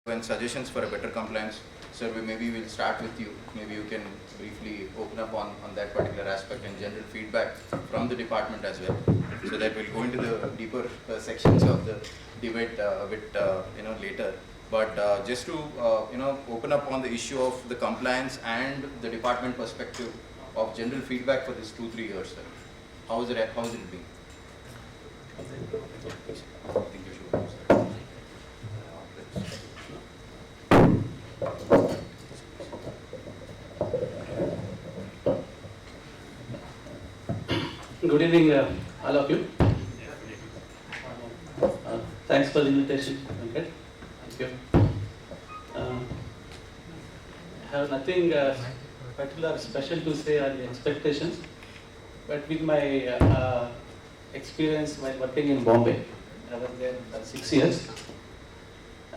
and suggestions for a better compliance. Sir, maybe we'll start with you. Maybe you can briefly open up on that particular aspect and general feedback from the department as well, so that we'll go into the deeper sections of the debate a bit later. But just to open up on the issue of the compliance and the department perspective of general feedback for this 2-3 years, sir. How is it? How is it been? I think you should start. Good evening, all of you. Thanks for the invitation, Venkat. Thank you. I have nothing particular special to say on the expectations, but with my experience while working in Bombay, I was there for 6 years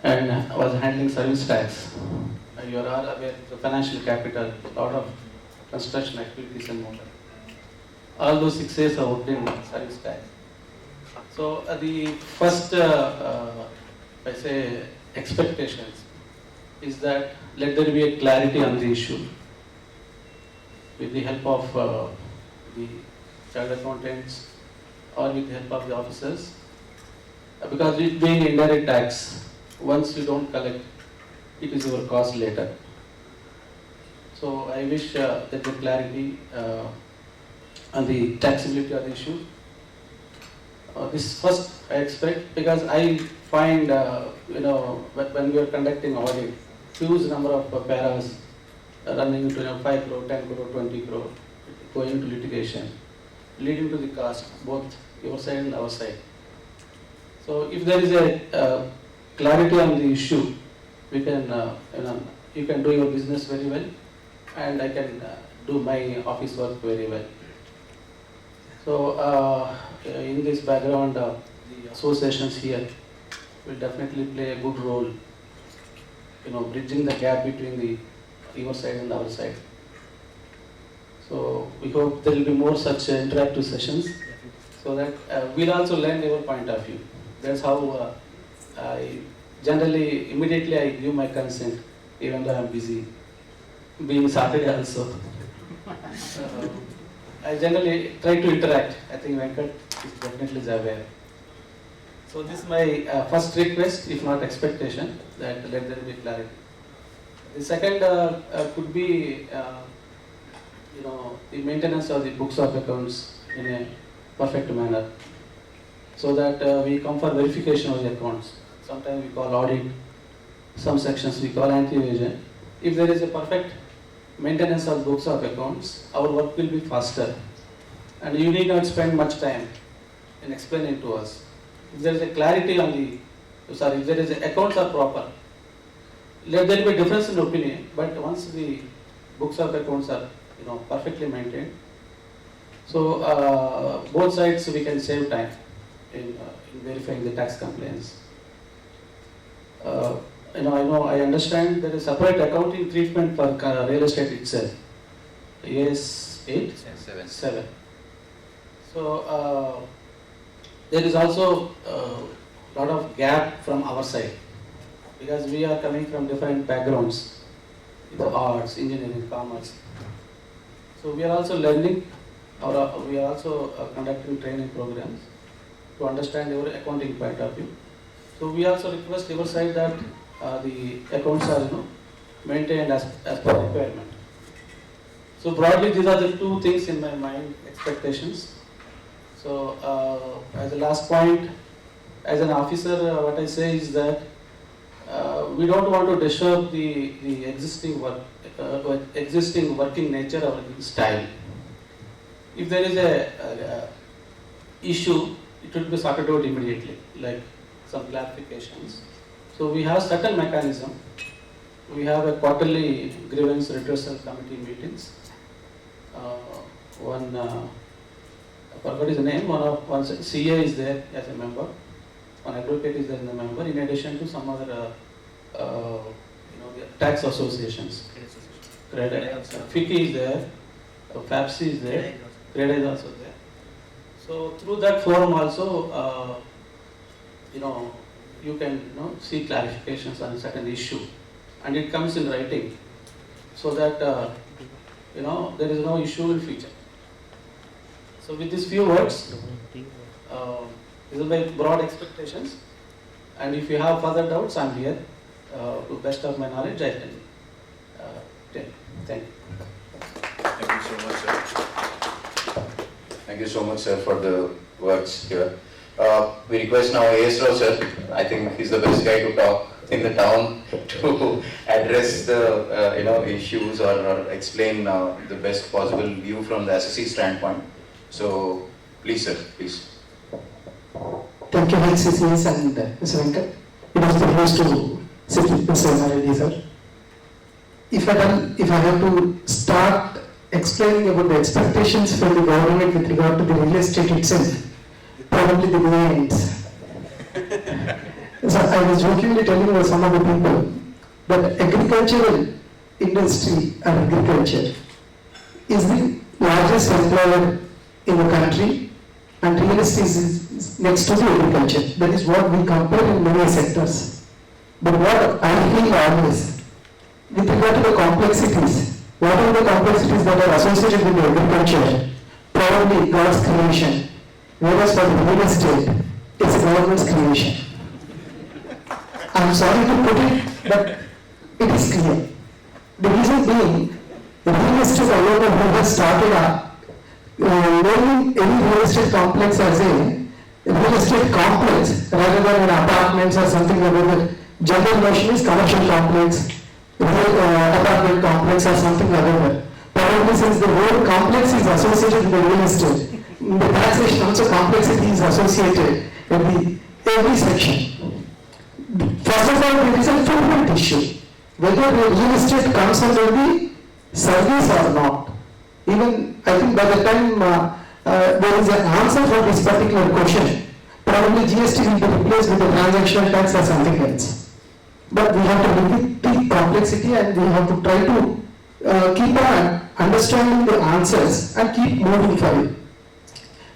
and I was handling service tax. You are all aware of the financial capital, a lot of construction activities in Mumbai. All those 6 years I worked in service tax. So the first, I say, expectations is that let there be a clarity on the issue with the help of the chartered accountants or with the help of the officers. Because it being indirect tax, once you don't collect, it is your cost later. So I wish there is clarity on the taxability of the issue. This first I expect, because I find when we are conducting audit, huge number of paras running into 5 crore, 10 crore, 20 crore, going into litigation, leading to the cost, both your side and our side. So if there is a clarity on the issue, we can you can do your business very well, and I can do my office work very well. So in this background, the associations here will definitely play a good role, bridging the gap between your side and our side. So we hope there will be more such interactive sessions, so that we'll also learn your point of view. That's how I generally, immediately I give my consent, even though I'm busy, being Saturday also. I generally try to interact. I think Venkat is definitely aware. So this is my first request, if not expectation, that let there be clarity. The second could be, the maintenance of the books of accounts in a perfect manner, so that we come for verification of the accounts. Sometimes we call audit, some sections we call anti-evasion. If there is a perfect maintenance of books of accounts, our work will be faster, and you need not spend much time in explaining to us. If there is a clarity on if there is accounts are proper, there will be a difference in opinion, but once the books of accounts are perfectly maintained, so both sides we can save time in verifying the tax compliance. I understand there is separate accounting treatment for real estate itself. AS 8? 7. So there is also a lot of gap from our side, because we are coming from different backgrounds, arts, engineering, commerce. So we are also learning, or we are also conducting training programs to understand your accounting point of view. So we also request your side that the accounts are maintained as per requirement. So broadly, these are the two things in my mind, expectations. So as a last point, as an officer, what I say is that we don't want to disturb the existing working nature or style. If there is a issue, it will be sorted out immediately, like some clarifications. So we have certain mechanism. We have a quarterly grievance redressal committee meetings. I forgot his name. One CA is there as a member. One advocate is there as a member. In addition to some other, the tax associations. FICI is there. FAPSI is there. CREDA is also there. So through that forum also, you can see clarifications on a certain issue, and it comes in writing, so that there is no issue in future. So with these few words, these are my broad expectations, and if you have further doubts, I'm here. To best of my knowledge, I can tell. Thank you. Thank you so much, sir. Thank you so much, sir, for the words here. We request now A.S. Rao, sir. I think he's the best guy to talk in the town to address the issues or explain the best possible view from the assessee standpoint. So please, sir, please. Thank you, HCCS and Mr. Venkat. It was the privilege to sit with Mr. Naredi, sir. If I have to start explaining about the expectations from the government with regard to the real estate itself, probably the day ends. So I was jokingly telling some of the people that agricultural industry and agriculture is the largest employer in the country, and real estate is next to the agriculture. That is what we compare in many sectors. But what I feel always, with regard to the complexities, what are the complexities that are associated with the agriculture? Probably God's creation, whereas for the real estate, it's a government's creation. I'm sorry to put it, but it is clear. The reason being, the real estate owner who has started naming any real estate complex as a real estate complex rather than an apartments or something like that. General notion is commercial complex, apartment complex or something like that. Probably since the word complex is associated with the real estate, the taxation also complexity is associated with every section. First of all, there is a fulfillment issue. Whether the real estate comes under the service or not. Even I think by the time there is an answer for this particular question, probably GST will be replaced with the transactional tax or something else. But we have to live with the complexity, and we have to try to keep on understanding the answers and keep moving forward.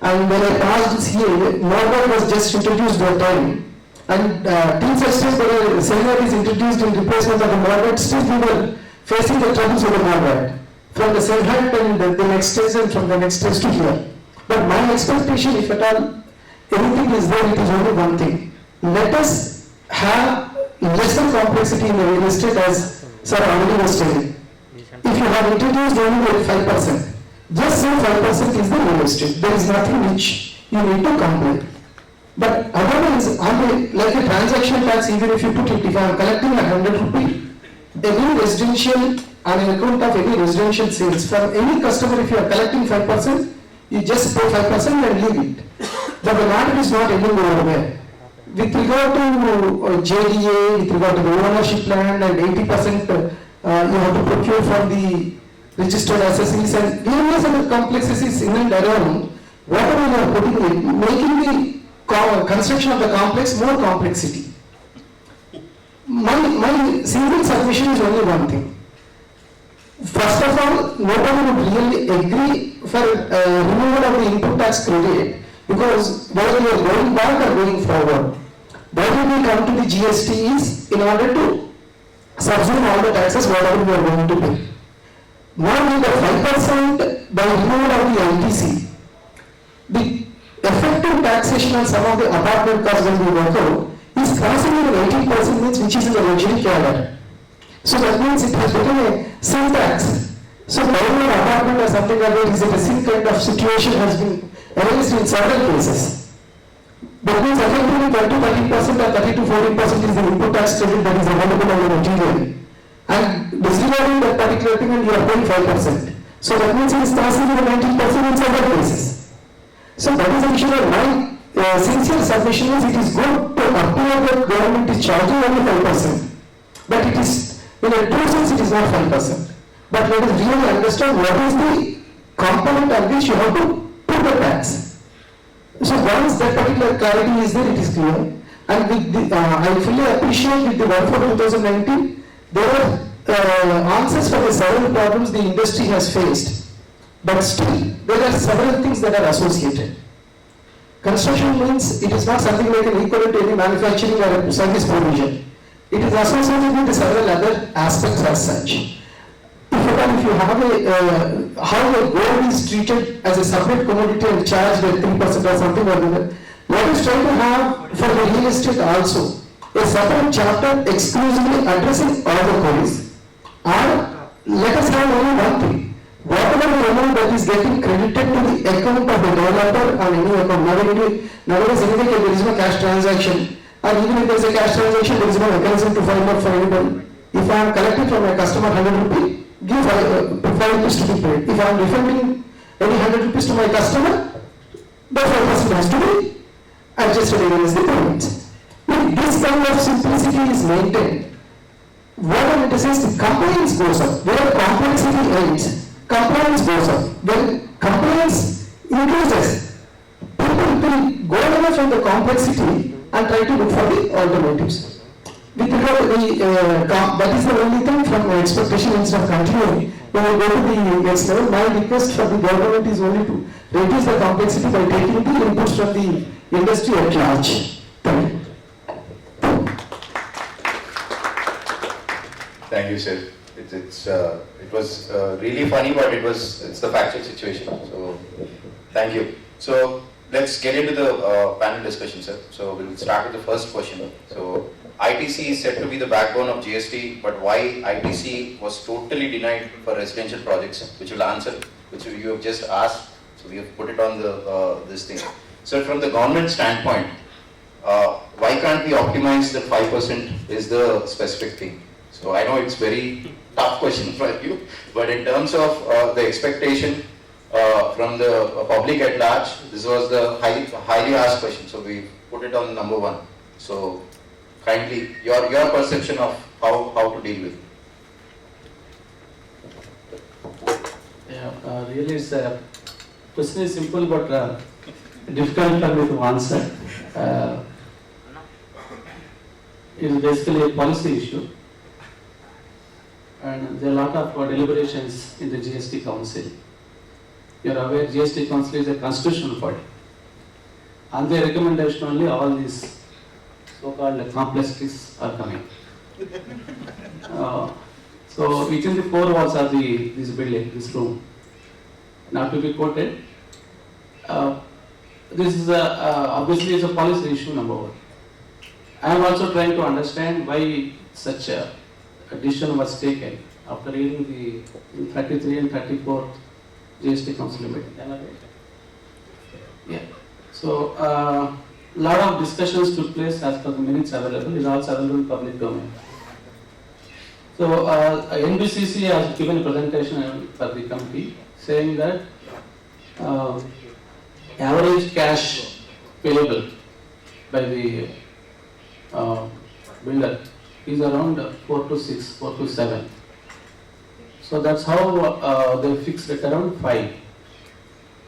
And when I passed this here, Norway was just introduced that time, and till such stage when the Senate is introduced in replacement of the Norway, still we were facing the troubles of the Norway. From the Senate and the next stage, and from the next stage to here. But my expectation, if at all anything is there, it is only one thing. Let us have lesser complexity in the real estate, as Sir already was telling. If you have introduced only 5%, just say 5% is the real estate. There is nothing which you need to complain. But otherwise, like a transaction tax, even if you put it, if I am collecting 100 rupees, every residential on an account of any residential sales from any customer, if you are collecting 5%, you just pay 5% and leave it. But the matter is not ending over there. With regard to JDA, with regard to the ownership land, and 80% you have to procure from the registered assessees, and various other complexities in and around, whatever you are putting in, making the construction of the complex more complexity. My single submission is only one thing. First of all, nobody would really agree for removal of the input tax credit, because whether you are going back or going forward, why do we come to the GST is in order to subsume all the taxes whatever we are going to pay. Now with the 5% by removal of the LTC, the effective taxation on some of the apartment costs when we work out is crossing even 18%, which is in the luxury cadre. So that means it has become a sin tax. So buying an apartment or something like that is a sin kind of situation has been arranged in several cases. That means effectively 12 to 13% or 30 to 14% is the input tax credit that is available on the material. And disregarding that particular thing, and you are paying 5%. So that means it is crossing even 19% in several cases. So that is the issue of my sincere submission is it is good to appear that government is charging only 5%. But it is, in a true sense, it is not 5%. But let us really understand what is the component on which you have to put the tax. So once that particular clarity is there, it is clear. And with the, I fully appreciate with the one for 2019, there are answers for the several problems the industry has faced. But still, there are several things that are associated. Construction means it is not something like an equivalent to any manufacturing or a service provision. It is associated with several other aspects as such. If you have a, how a gold is treated as a separate commodity and charged at 3% or something or other, let us try to have for the real estate also a separate chapter exclusively addressing all the queries. Or let us have only one thing. Whatever the amount that is getting credited to the account of the developer on any account, nowadays anyway there is no cash transaction, and even if there is a cash transaction, there is no mechanism to find out for anybody. If I am collecting from a customer 100 rupees, give 5 rupees to be paid. If I am refunding any 100 rupees to my customer, the 5% has to be adjusted against the payment. If this kind of simplicity is maintained, whatever it is, the compliance goes up. Where complexity ends, compliance goes up. When compliance increases, people will go away from the complexity and try to look for the alternatives. With regard to the, that is the only thing from my expectation instead of continuing. When we go to the next level, my request for the government is only to reduce the complexity by taking the inputs from the industry at large. Thank you. Thank you, sir. It was really funny, but it's the factual situation. So, thank you. So, let's get into the panel discussion, sir. So, we'll start with the first question. So, ITC is said to be the backbone of GST, but why ITC was totally denied for residential projects, which will answer, which you have just asked. So, we have put it on the this thing. So, from the government standpoint, why can't we optimize the 5% is the specific thing? So I know it's very tough question for you, but in terms of the expectation from the public at large, this was the highly asked question. So we put it on number 1. So kindly, your perception of how to deal with it. Yeah, really, it's question is simple but difficult for me to answer. It is basically a policy issue. And there are a lot of deliberations in the GST Council. You are aware GST Council is a constitutional body. On their recommendation only all these so-called complexities are coming. So within the 4 walls of this building, this room, now to be quoted, this is obviously is a policy issue number 1. I am also trying to understand why such a decision was taken after reading the 33 and 34 GST Council meeting. Yeah. So, lot of discussions took place as per the minutes available. It is also available in public domain. So, NBCC has given a presentation for the committee saying that average cash payable by the builder is around 4 to 6, 4 to 7. So that's how they fixed it around 5.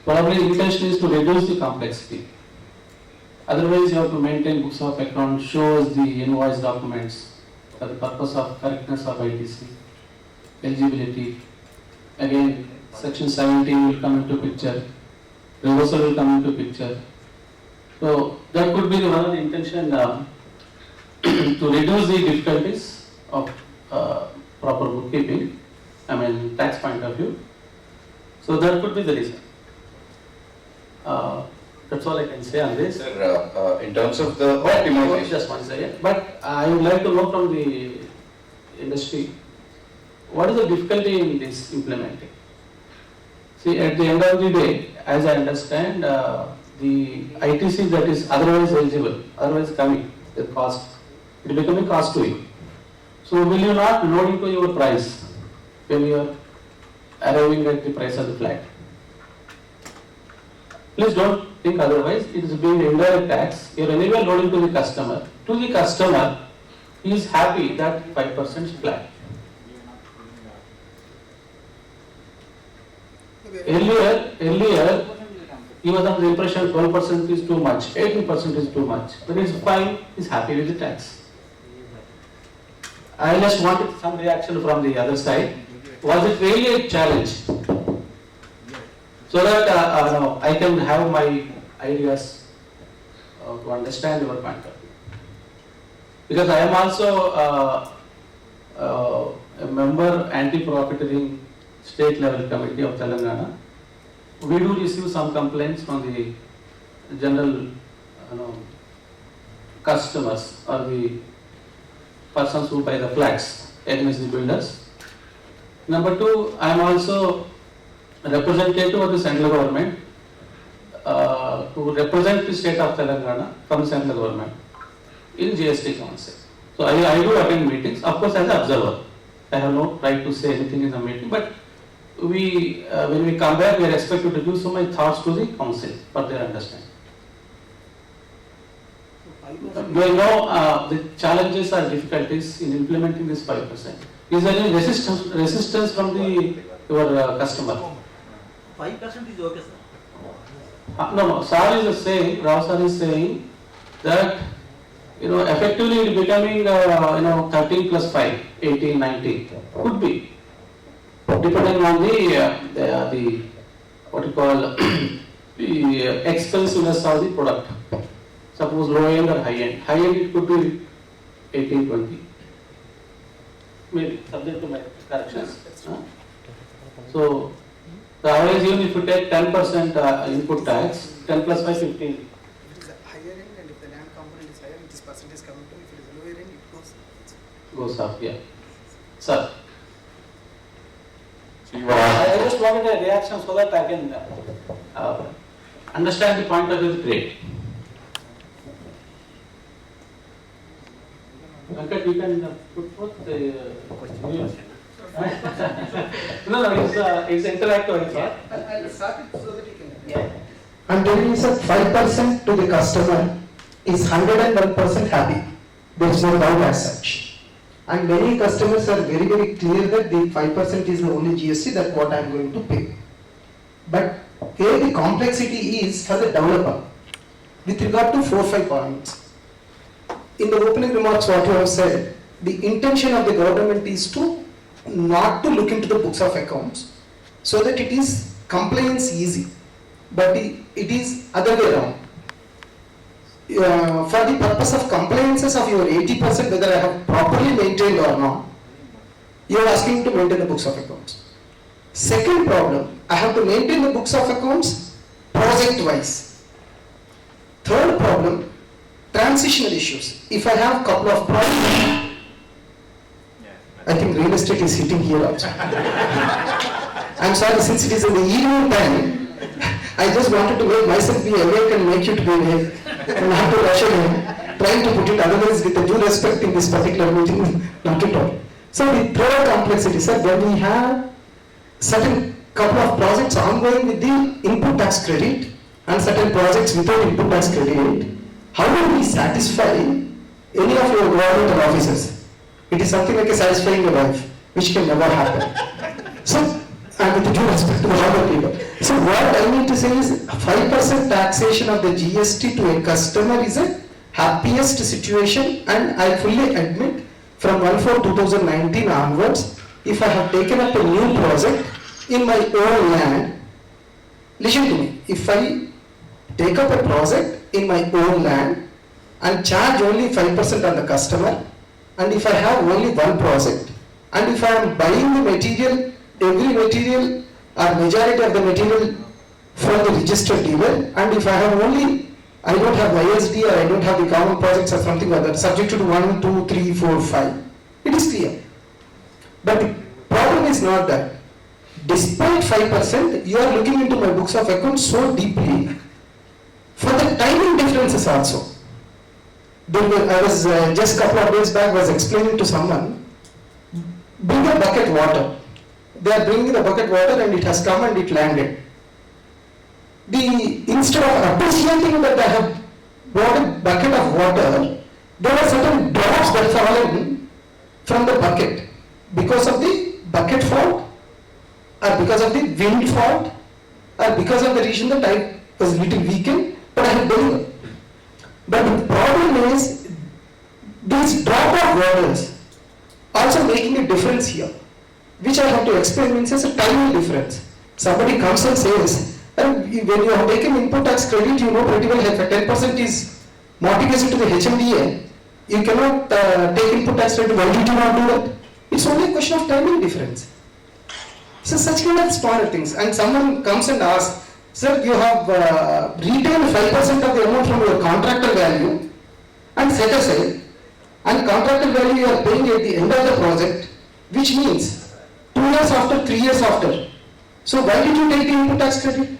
Probably the intention is to reduce the complexity. Otherwise, you have to maintain books of account, shows the invoice documents for the purpose of correctness of ITC, eligibility. Again, section 17 will come into picture, reversal will come into picture. So that could be one of the intention to reduce the difficulties of proper bookkeeping, tax point of view. So that could be the reason. That's all I can say on this. Sir, in terms of the optimization. Just one second. But I would like to know from the industry, what is the difficulty in this implementing? See, at the end of the day, as I understand, the ITC that is otherwise eligible, otherwise coming, the cost, it will become a cost to you. So will you not load into your price when you are arriving at the price of the flat? Please don't think otherwise. It is being indirect tax. You are anyway loading to the customer. To the customer, he is happy that 5% is flat. Earlier, he was of the impression 12% is too much, 18% is too much. When it's fine, he is happy with the tax. I just wanted some reaction from the other side. Was it really a challenge? So that I can have my ideas to understand your point of view. Because I am also a member anti-profiteering state level committee of Telangana. We do receive some complaints from the general customers or the persons who buy the flats against the builders. Number two, I am also a representative of the central government to represent the state of Telangana from the central government in GST Council. So I do attend meetings, of course as an observer. I have no right to say anything in the meeting, but we, when we come back, we are expected to give some my thoughts to the council for their understanding. Do I know the challenges or difficulties in implementing this 5%? Is there any resistance from your customer? 5% is okay, sir. No, sir is saying, Rao sir is saying that effectively it becoming 13 plus 5, 18, 19 could be depending on the what you call the expensiveness of the product. Suppose low end or high end. High end it could be 18, 20. Maybe subject to my corrections. So the average, even if you take 10% input tax, 10 plus 5, 15. If it is a higher end and if the land component is higher, this percent is coming to, if it is a lower end, it goes. Goes up, yeah. Sir. So you I just wanted a reaction so that I can understand the point of view. Great. Venkat, you can put forth the question. No, it's interactive. I'll start it so that you can. Yeah. I'm telling you, sir, 5% to the customer is 101% happy. There is no doubt as such. And many customers are very, very clear that the 5% is the only GST that what I am going to pay. But here the complexity is for the developer. With regard to 4-5 points. In the opening remarks what you have said, the intention of the government is to not to look into the books of accounts so that it is compliance easy. But it is other way around. For the purpose of compliances of your 80%, whether I have properly maintained or not, you are asking to maintain the books of accounts. Second problem, I have to maintain the books of accounts project wise. Third problem, transitional issues. If I have couple of projects, I think real estate is hitting here also. I'm sorry, since it is in the evening time, I just wanted to make myself be awake and make you to be awake. And I have to rush again, trying to put it otherwise with the due respect in this particular meeting, not at all. So the third complexity, sir, when we have certain couple of projects ongoing with the input tax credit and certain projects without input tax credit, how do we satisfy any of your governmental officers? It is something like a satisfying a wife, which can never happen. So, and with due respect to the other people. So what I need to say is 5% taxation of the GST to a customer is a happiest situation, and I fully admit from 1/4/2019 onwards, if I have taken up a new project in my own land, listen to me, if I take up a project in my own land and charge only 5% on the customer, and if I have only one project, and if I am buying the material, every material or majority of the material from the registered dealer, and if I have only, I don't have ISD or I don't have the common projects or something like that, subject to 1, 2, 3, 4, 5, it is clear. But the problem is not that. Despite 5%, you are looking into my books of accounts so deeply for the timing differences also. I was just a couple of days back was explaining to someone, bring a bucket water. They are bringing the bucket water and it has come and it landed. Instead of appreciating that I have brought a bucket of water, there are certain drops that fallen from the bucket because of the bucket fault, or because of the wind fault, or because of the reason that I was little weakened, but I have delivered. But the problem is, these drop of waters also making a difference here, which I have to explain means it's a tiny difference. Somebody comes and says, and when you have taken input tax credit, you know pretty well if a 10% is mortgage to the HMDA, you cannot take input tax credit. Why did you not do that? It's only a question of timing difference. So such kind of small things. And someone comes and asks, sir, you have retained 5% of the amount from your contractor value and set aside, and contractor value you are paying at the end of the project, which means 2 years after, 3 years after. So why did you take the input tax credit?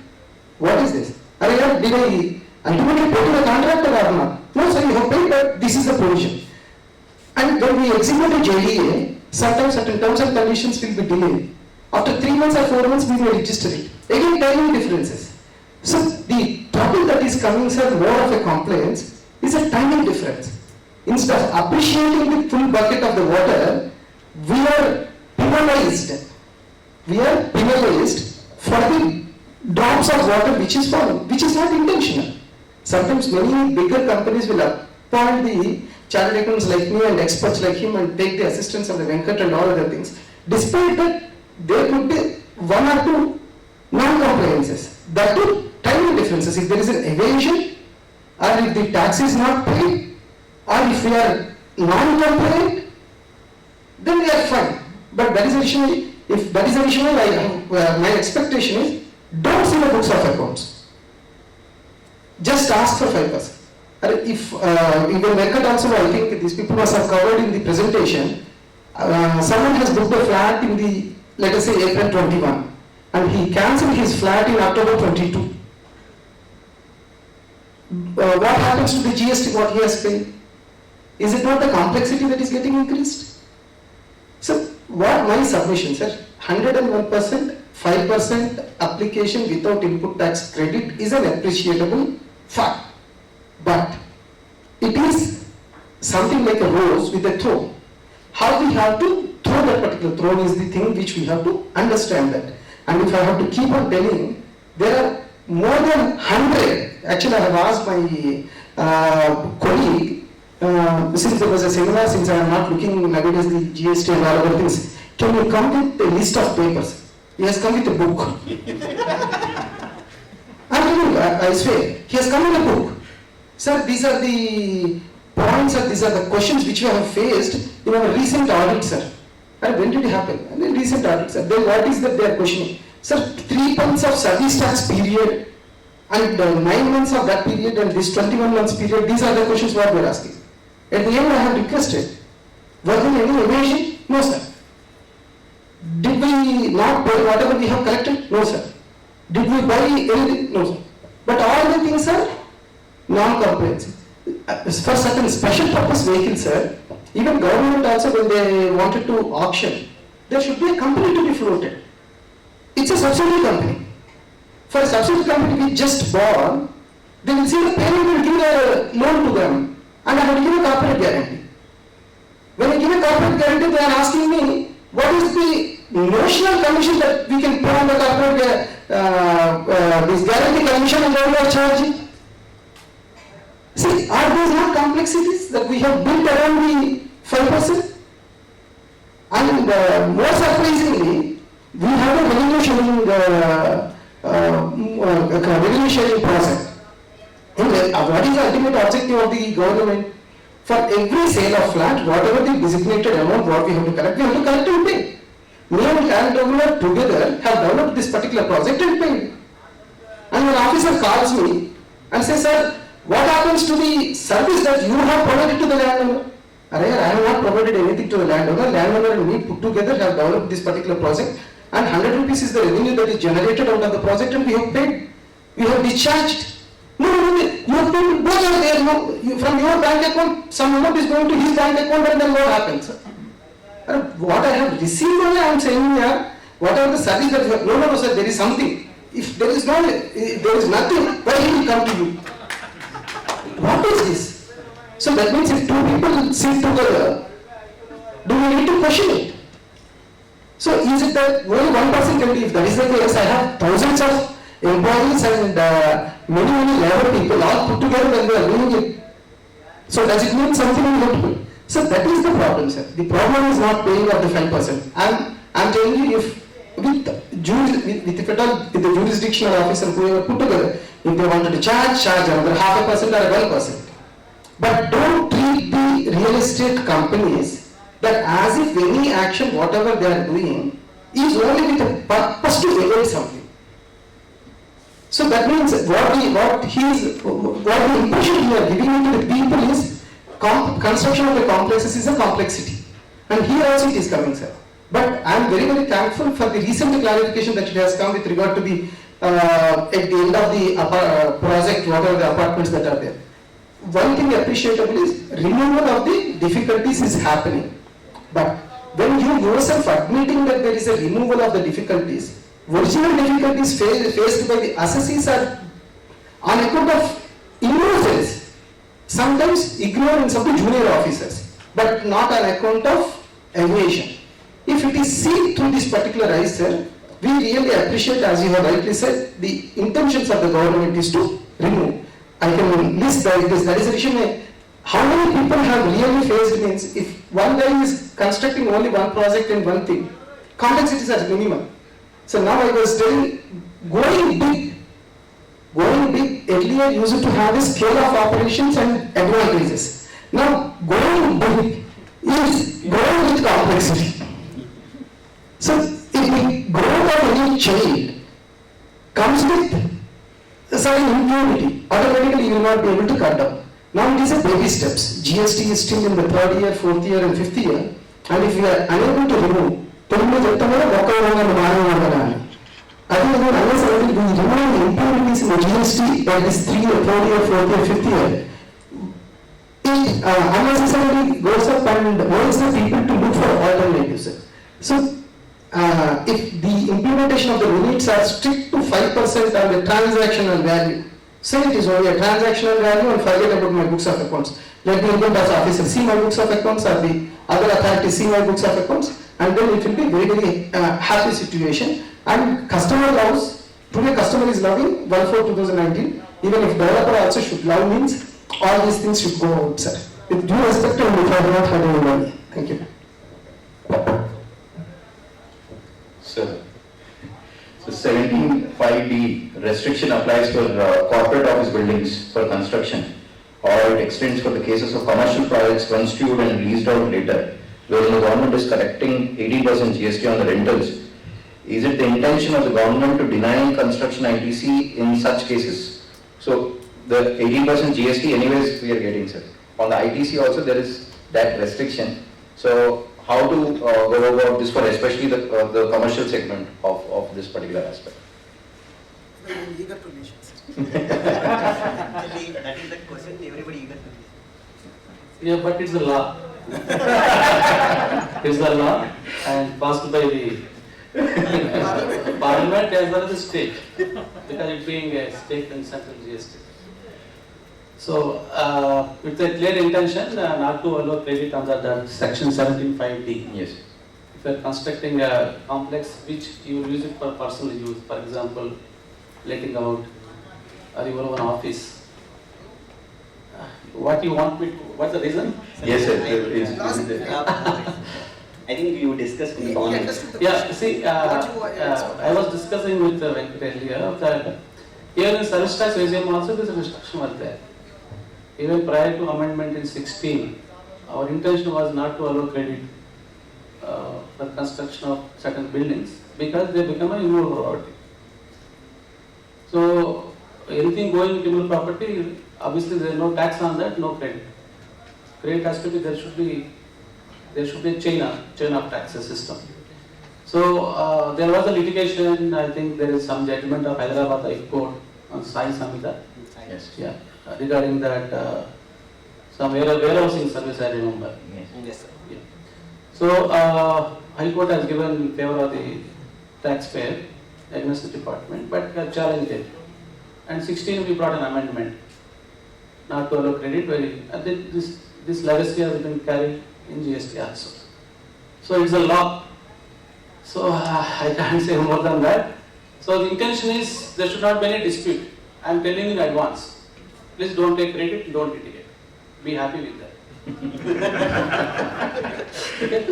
What is this? Did I ultimately pay to the contractor or not? No, sir, you have paid, but this is the provision. And when we execute a JDA, sometimes certain terms and conditions will be delayed. After 3 months or 4 months, we may register it. Again, timing differences. So the trouble that is coming, sir, more of a complaints is a timing difference. Instead of appreciating the full bucket of the water, we are penalized. We are penalized for the drops of water which is falling, which is not intentional. Sometimes many bigger companies will appoint the chartered accountants like me and experts like him and take the assistance of the Venkat and all other things. Despite that, there could be 1 or 2 non-compliances. That too, timing differences. If there is an evasion, or if the tax is not paid, or if we are non-compliant, then we are fine. But that is additional. If that is additional, my expectation is don't see the books of accounts. Just ask for 5%. If even Venkat also, I think these people must have covered in the presentation. Someone has booked a flat in the, let us say, April 21, and he cancelled his flat in October 22. What happens to the GST, what he has paid? Is it not the complexity that is getting increased? So, what my submission, sir, 101%, 5% application without input tax credit is an appreciable fact. But it is something like a rose with a thorn. How we have to throw that particular thorn is the thing which we have to understand that. And if I have to keep on telling, there are more than 100. Actually, I have asked my colleague, since there was a seminar, since I am not looking nowadays the GST and all other things, can you come with a list of papers? He has come with a book. I'm telling you, I swear, he has come with a book. Sir, these are the points, or these are the questions which we have faced in our recent audit, sir. And when did it happen? And in recent audit, sir. Then what is that they are questioning? Sir, 3 months of service tax period and 9 months of that period and this 21 months period, these are the questions what we are asking. At the end, I have requested, was there any evasion? No, sir. Did we not pay whatever we have collected? No, sir. Did we buy anything? No, sir. But all the things are non-comprehensive. For certain special purpose vehicles, sir, even government also, when they wanted to auction, there should be a company to be floated. It's a subsidiary company. For a subsidiary company we just bought, they will see the parent will give a loan to them, and I have to give a corporate guarantee. When I give a corporate guarantee, they are asking me, what is the notional commission that we can put on the corporate this guarantee commission, and what we are charging? See, are those not complexities that we have built around the 5%? And more surprisingly, we have a revenue sharing process. What is the ultimate objective of the government? For every sale of flat, whatever the designated amount what we have to collect and pay. Me and land owner together have developed this particular project and paid. And an officer calls me and says, sir, what happens to the service that you have provided to the landowner? I have not provided anything to the landowner. Landowner and me put together have developed this particular project, and 100 rupees is the revenue that is generated out of the project, and we have paid. We have discharged. No, you have paid, both are there. No, from your bank account, some amount is going to his bank account, and then what happens? What I have received, I am saying here, whatever the service that you have, no, sir, there is something. If there is nothing, why he will come to you? What is this? So that means if 2 people sit together, do we need to question it? So is it that only 1% can be? If that is the case, I have thousands of employees and many labor people all put together when they are doing it. So does it mean something we have to do? So that is the problem, sir. The problem is not paying up the 5%. I'm telling you, if with the jurisdictional officer whoever put together, if they wanted to charge another 0.5% or 1%. But don't treat the real estate companies that as if any action, whatever they are doing, is only with a purpose to avoid something. So that means what the impression we are giving to the people is construction of the complexes is a complexity. And here also it is coming, sir. But I am very, very thankful for the recent clarification that it has come with regard to the at the end of the project, what are the apartments that are there. One thing appreciable is removal of the difficulties is happening. But when you yourself admitting that there is a removal of the difficulties, original difficulties faced by the assessees are on account of ignorance, sometimes ignorance of the junior officers, but not on account of aviation. If it is seen through this particular eyes, sir, we really appreciate, as you have rightly said, the intentions of the government is to remove. I can list that is a reason. How many people have really faced means if one guy is constructing only one project and one thing, complexities are minimal. So now I was telling, going big earlier used to have a scale of operations and advantages. Now going big is going with complexity. So if the growth of any child comes with a certain impunity, automatically you will not be able to cut down. Now it is a baby steps. GST is still in the 3rd year, 4th year and 5th year, and if we are unable to remove, I think unless we remove the impurities in the GST, that is 3rd year, 4th year, 4th year, 5th year, it unnecessarily goes up and wants the people to look for alternatives. So if the implementation of the limits are strict to 5% on the transactional value, say it is only a transactional value and forget about my books of accounts. Let the income tax officer see my books of accounts or the other authorities see my books of accounts, and then it will be very, very happy situation. And customer loves, today customer is loving 1/4/2019, even if developer also should love means all these things should go out, sir. With due respect and if I have not had any money. Thank you. So 17(5)(d) restriction applies for corporate office buildings for construction, or it extends for the cases of commercial projects constituted and leased out later, wherein the government is collecting 18% GST on the rentals. Is it the intention of the government to deny construction ITC in such cases? So the 18% GST anyways we are getting, sir. On the ITC also there is that restriction. So how to go about this for especially the commercial segment of this particular aspect? Eager to listen. Actually, that is the question everybody eager to listen. Yeah, but it's a law. It's the law and passed by the Parliament as well as the state, because it being a state and central GST. So, with a clear intention not to allow credit under that section 17(5)(d). Yes. If you are constructing a complex which you use it for personal use, for example, letting out or your own office. What you want me to, what's the reason? Yes, sir. I think you discussed in the comments. Yeah, see, I was discussing with Venkat earlier that here in service tax regime also this restriction was there. Even prior to amendment in 16, our intention was not to allow credit for construction of certain buildings because they become a immovable property. So anything going into immovable property, obviously there is no tax on that, no credit. Credit has to be, there should be a chain of taxes system. So there was a litigation, I think there is some judgment of Hyderabad High Court on Sai Samhita. Yes. Yeah, regarding that some warehousing service, I remember. Yes, sir. Yeah. So High Court has given in favor of the taxpayer against the department, but challenged it. And 16 we brought an amendment not to allow credit, where this legacy has been carried in GST also. So it's a law. So I can't say more than that. So the intention is there should not be any dispute. I am telling you in advance. Please don't take credit, don't litigate. Be happy with that. Okay?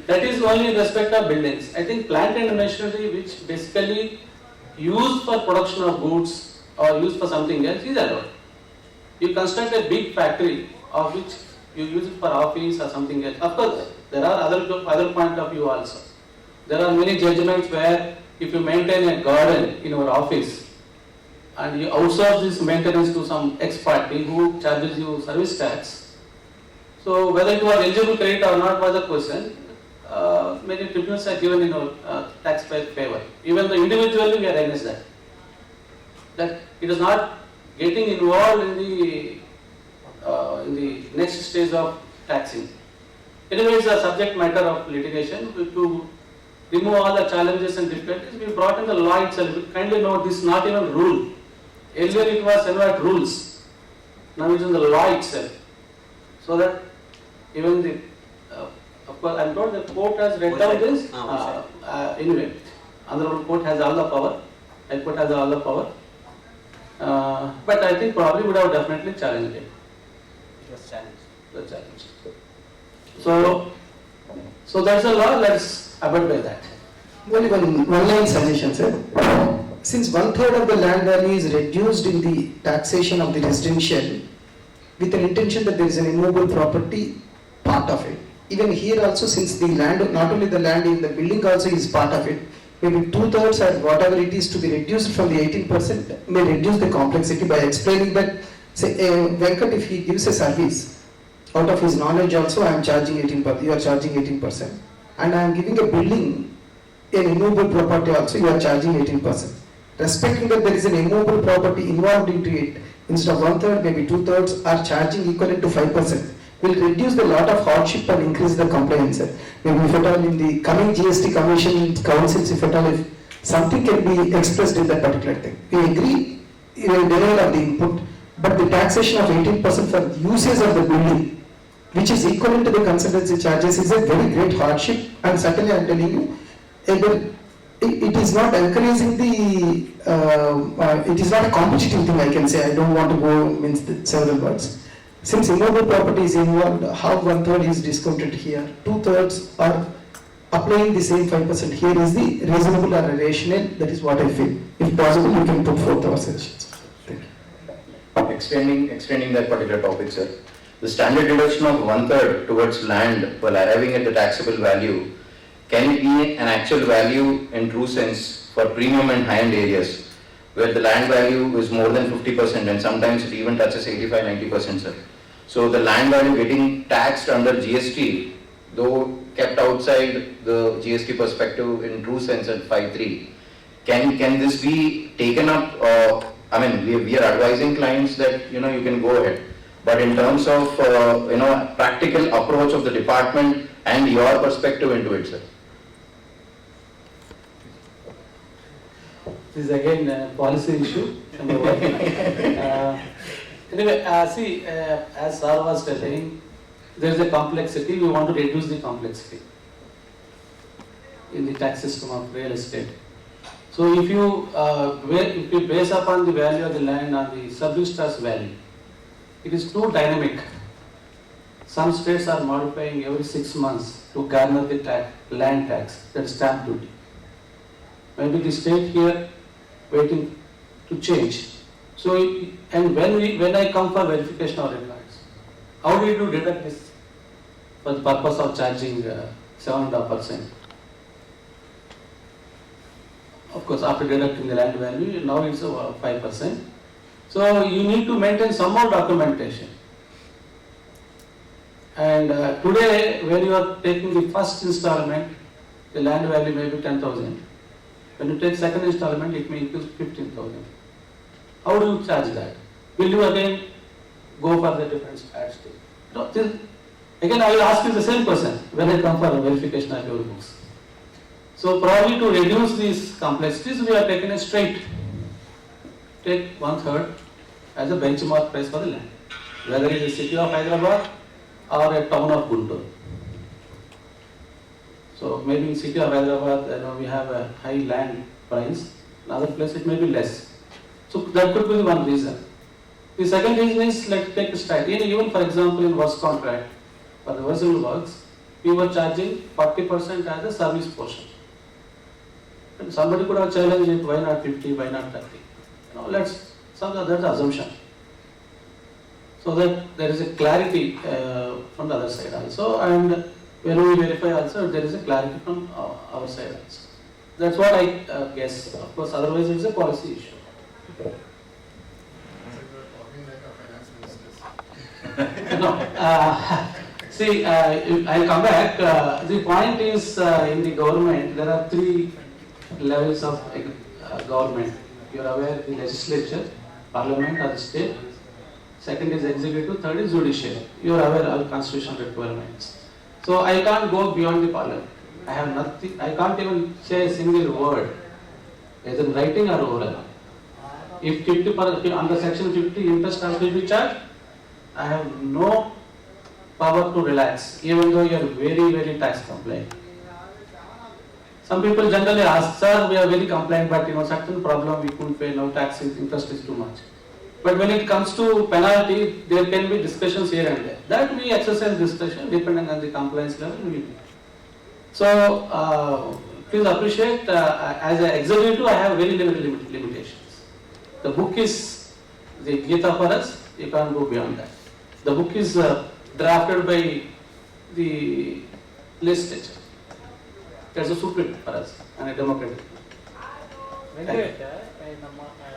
That is only in respect of buildings. I think plant and machinery, which basically used for production of goods or used for something else, is allowed. You construct a big factory of which you use it for office or something else. Of course, there are other point of view also. There are many judgments where if you maintain a garden in your office and you outsource this maintenance to some expert who charges you service tax, so whether you are eligible credit or not was a question. Many tribunals are given in our taxpayer favor. Even though individually we are against that. That it is not getting involved in the next stage of taxing. Anyway, it's a subject matter of litigation. To remove all the challenges and difficulties, we brought in the law itself. Kindly note, this is not even rule. Earlier it was about rules. Now it is in the law itself. So that even the, of course, I'm told the court has read down this. Anyway, Honorable Court has all the power. High Court has all the power. But I think probably would have definitely challenged it. It was challenged. The challenge. So that's the law. Let's abide by that. Only one line suggestion, sir. Since 1/3 of the land value is reduced in the taxation of the residential, with an intention that there is an immovable property part of it. Even here also, since the land, not only the land, in the building also is part of it, maybe 2/3 or whatever it is to be reduced from the 18% may reduce the complexity by explaining that, say, Venkat, if he gives a service, out of his knowledge also, I am charging 18%, you are charging 18%. And I am giving a building, an immovable property also, you are charging 18%. Respecting that there is an immovable property involved into it, instead of 1/3, maybe 2/3 are charging equivalent to 5%, will reduce the lot of hardship and increase the compliance. Maybe if at all in the coming GST Commission councils, if at all if something can be expressed in that particular thing. We agree in a denial of the input, but the taxation of 18% for usage of the building, which is equivalent to the consultancy charges, is a very great hardship, and certainly I am telling you, it is not encouraging the, it is not a competitive thing, I can say. I don't want to go means several words. Since immovable property is involved, how 1/3 is discounted here, 2/3 are applying the same 5% here is the reasonable or rational. That is what I feel. If possible, you can put forth our suggestions. Thank you. Extending that particular topic, sir. The standard deduction of 1/3 towards land while arriving at the taxable value, can it be an actual value in true sense for premium and high-end areas where the land value is more than 50% and sometimes it even touches 85-90%, sir? So the land value getting taxed under GST, though kept outside the GST perspective in true sense at 5.3, can this be taken up? I mean, we are advising clients that you can go ahead, but in terms of practical approach of the department and your perspective into it, sir. This is again a policy issue. Number one. Anyway, see, as Sir was telling, there is a complexity. We want to reduce the complexity in the tax system of real estate. So if you base upon the value of the land on the sub-registrar's value, it is too dynamic. Some states are modifying every 6 months to garner the land tax, that is stamp duty. Maybe the state here waiting to change. So, and when I come for verification of records, how do you deduct this for the purpose of charging 7.5%? Of course, after deducting the land value, now it's 5%. So you need to maintain some more documentation. And today, when you are taking the first installment, the land value may be 10,000. When you take second installment, it may increase 15,000. How do you charge that? Will you again go for the different add stage? No, again, I will ask you the same question when I come for a verification of your books. So probably to reduce these complexities, we are taking a straight, take 1/3 as a benchmark price for the land, whether it is city of Hyderabad or a town of Guntur. So maybe in city of Hyderabad, we have a high land price. In other places it may be less. So that could be one reason. The second reason is, let's take a straight. Even for example, in works contract for the vessel works, we were charging 40% as a service portion. And somebody could have challenged it, why not 50, why not 30? That's the assumption. so that there is a clarity from the other side also, and when we verify also there is a clarity from our side also. That's what I guess. Of course, otherwise it's a policy issue. No, see, I'll come back. The point is, in the government, there are three levels of government. You are aware, the legislature, parliament or the state. Second is executive, third is judicial. You are aware of constitutional requirements. So I can't go beyond the parliament. I have nothing, I can't even say a single word, either in writing or oral. If 50% under section 50 interest has to be charged, I have no power to relax, even though you are very, very tax compliant. Some people generally ask, sir, we are very compliant, but certain problem we couldn't pay, no tax, interest is too much. But when it comes to penalty, there can be discussions here and there. That we exercise discussion depending on the compliance level. So, please appreciate, as an executive, I have very limited limitations. The book is the Gita for us, you can't go beyond that. The book is drafted by the legislature. That's a supreme for us and a democratic. Venkat, in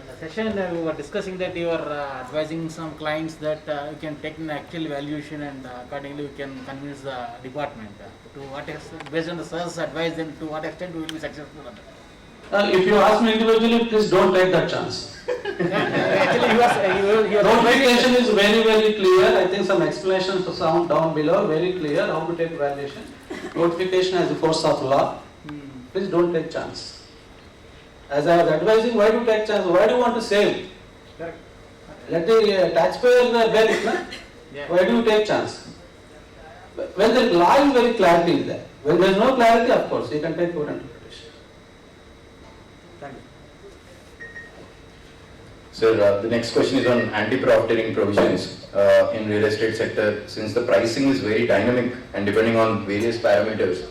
the session we were discussing that you are advising some clients that you can take an actual valuation and accordingly you can convince the department. To what extent, based on the sir's advice, then to what extent we will be successful on that? If you ask me individually, please don't take that chance. Actually, you are Notification is very, very clear. I think some explanations sound down below, very clear how to take valuation. Notification has the force of law. Please don't take chance. As I was advising, why do you take chance? Why do you want to save? Correct. Let the taxpayer bear it. Yeah. Why do you take chance? When the law is very clarity is there. When there is no clarity, of course, you can take your interpretation. Thank you. Sir, the next question is on anti-profiteering provisions in real estate sector. Since the pricing is very dynamic and depending on various parameters,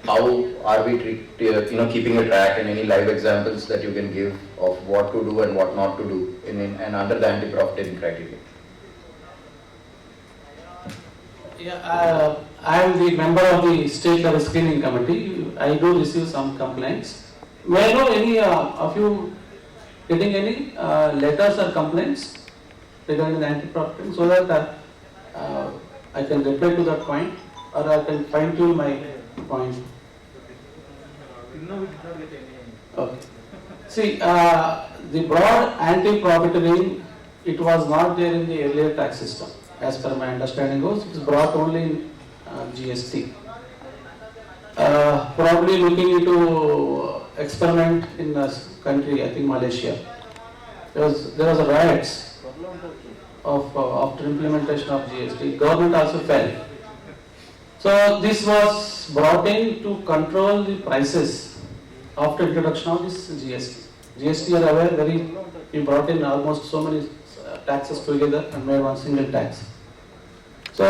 how are we keeping a track, and any live examples that you can give of what to do and what not to do and under the anti-profiteering criteria? Yeah, I am the member of the state level screening committee. I do receive some complaints. May I know any of you getting any letters or complaints regarding the anti-profiteering, so that I can reply to that point, or I can fine tune my point. No, we did not get any. Okay. See, the broad anti-profiteering, it was not there in the earlier tax system. As per my understanding goes, it is brought only in GST. Probably looking into experiment in a country, I think Malaysia. There was a riots of after implementation of GST. Government also fell. So this was brought in to control the prices after introduction of this GST. GST, you are aware, we brought in almost so many taxes together and made one single tax. So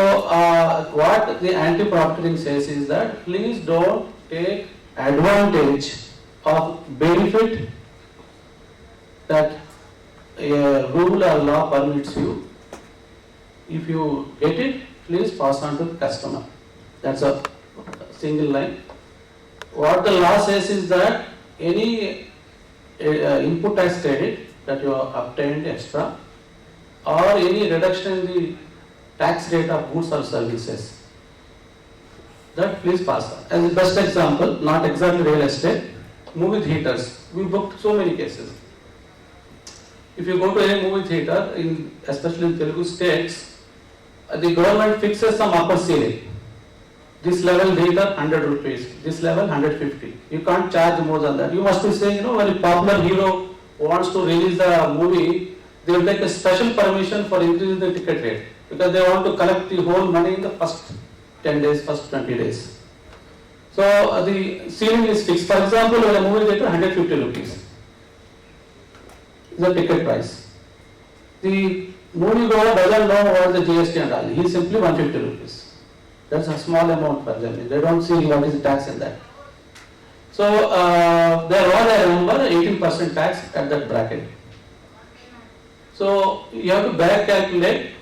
what the anti-profiteering says is that please don't take advantage of benefit that a rule or law permits you. If you get it, please pass on to the customer. That's a single line. What the law says is that any input tax credit that you have obtained extra, or any reduction in the tax rate of goods or services, that please pass on. As a best example, not exactly real estate, movie theaters. We booked so many cases. If you go to any movie theater, especially in Telugu states, the government fixes some upper ceiling. This level theater 100 rupees, this level 150. You can't charge more than that. You must be saying, when a popular hero wants to release the movie, they will take a special permission for increasing the ticket rate, because they want to collect the whole money in the first 10 days, first 20 days. So the ceiling is fixed. For example, when a movie theater 150 rupees is the ticket price. The movie goer doesn't know what the GST and all. He is simply 150 rupees. That's a small amount for them. They don't see what is the tax in that. So there was, I remember, 18% tax at that bracket. So you have to back calculate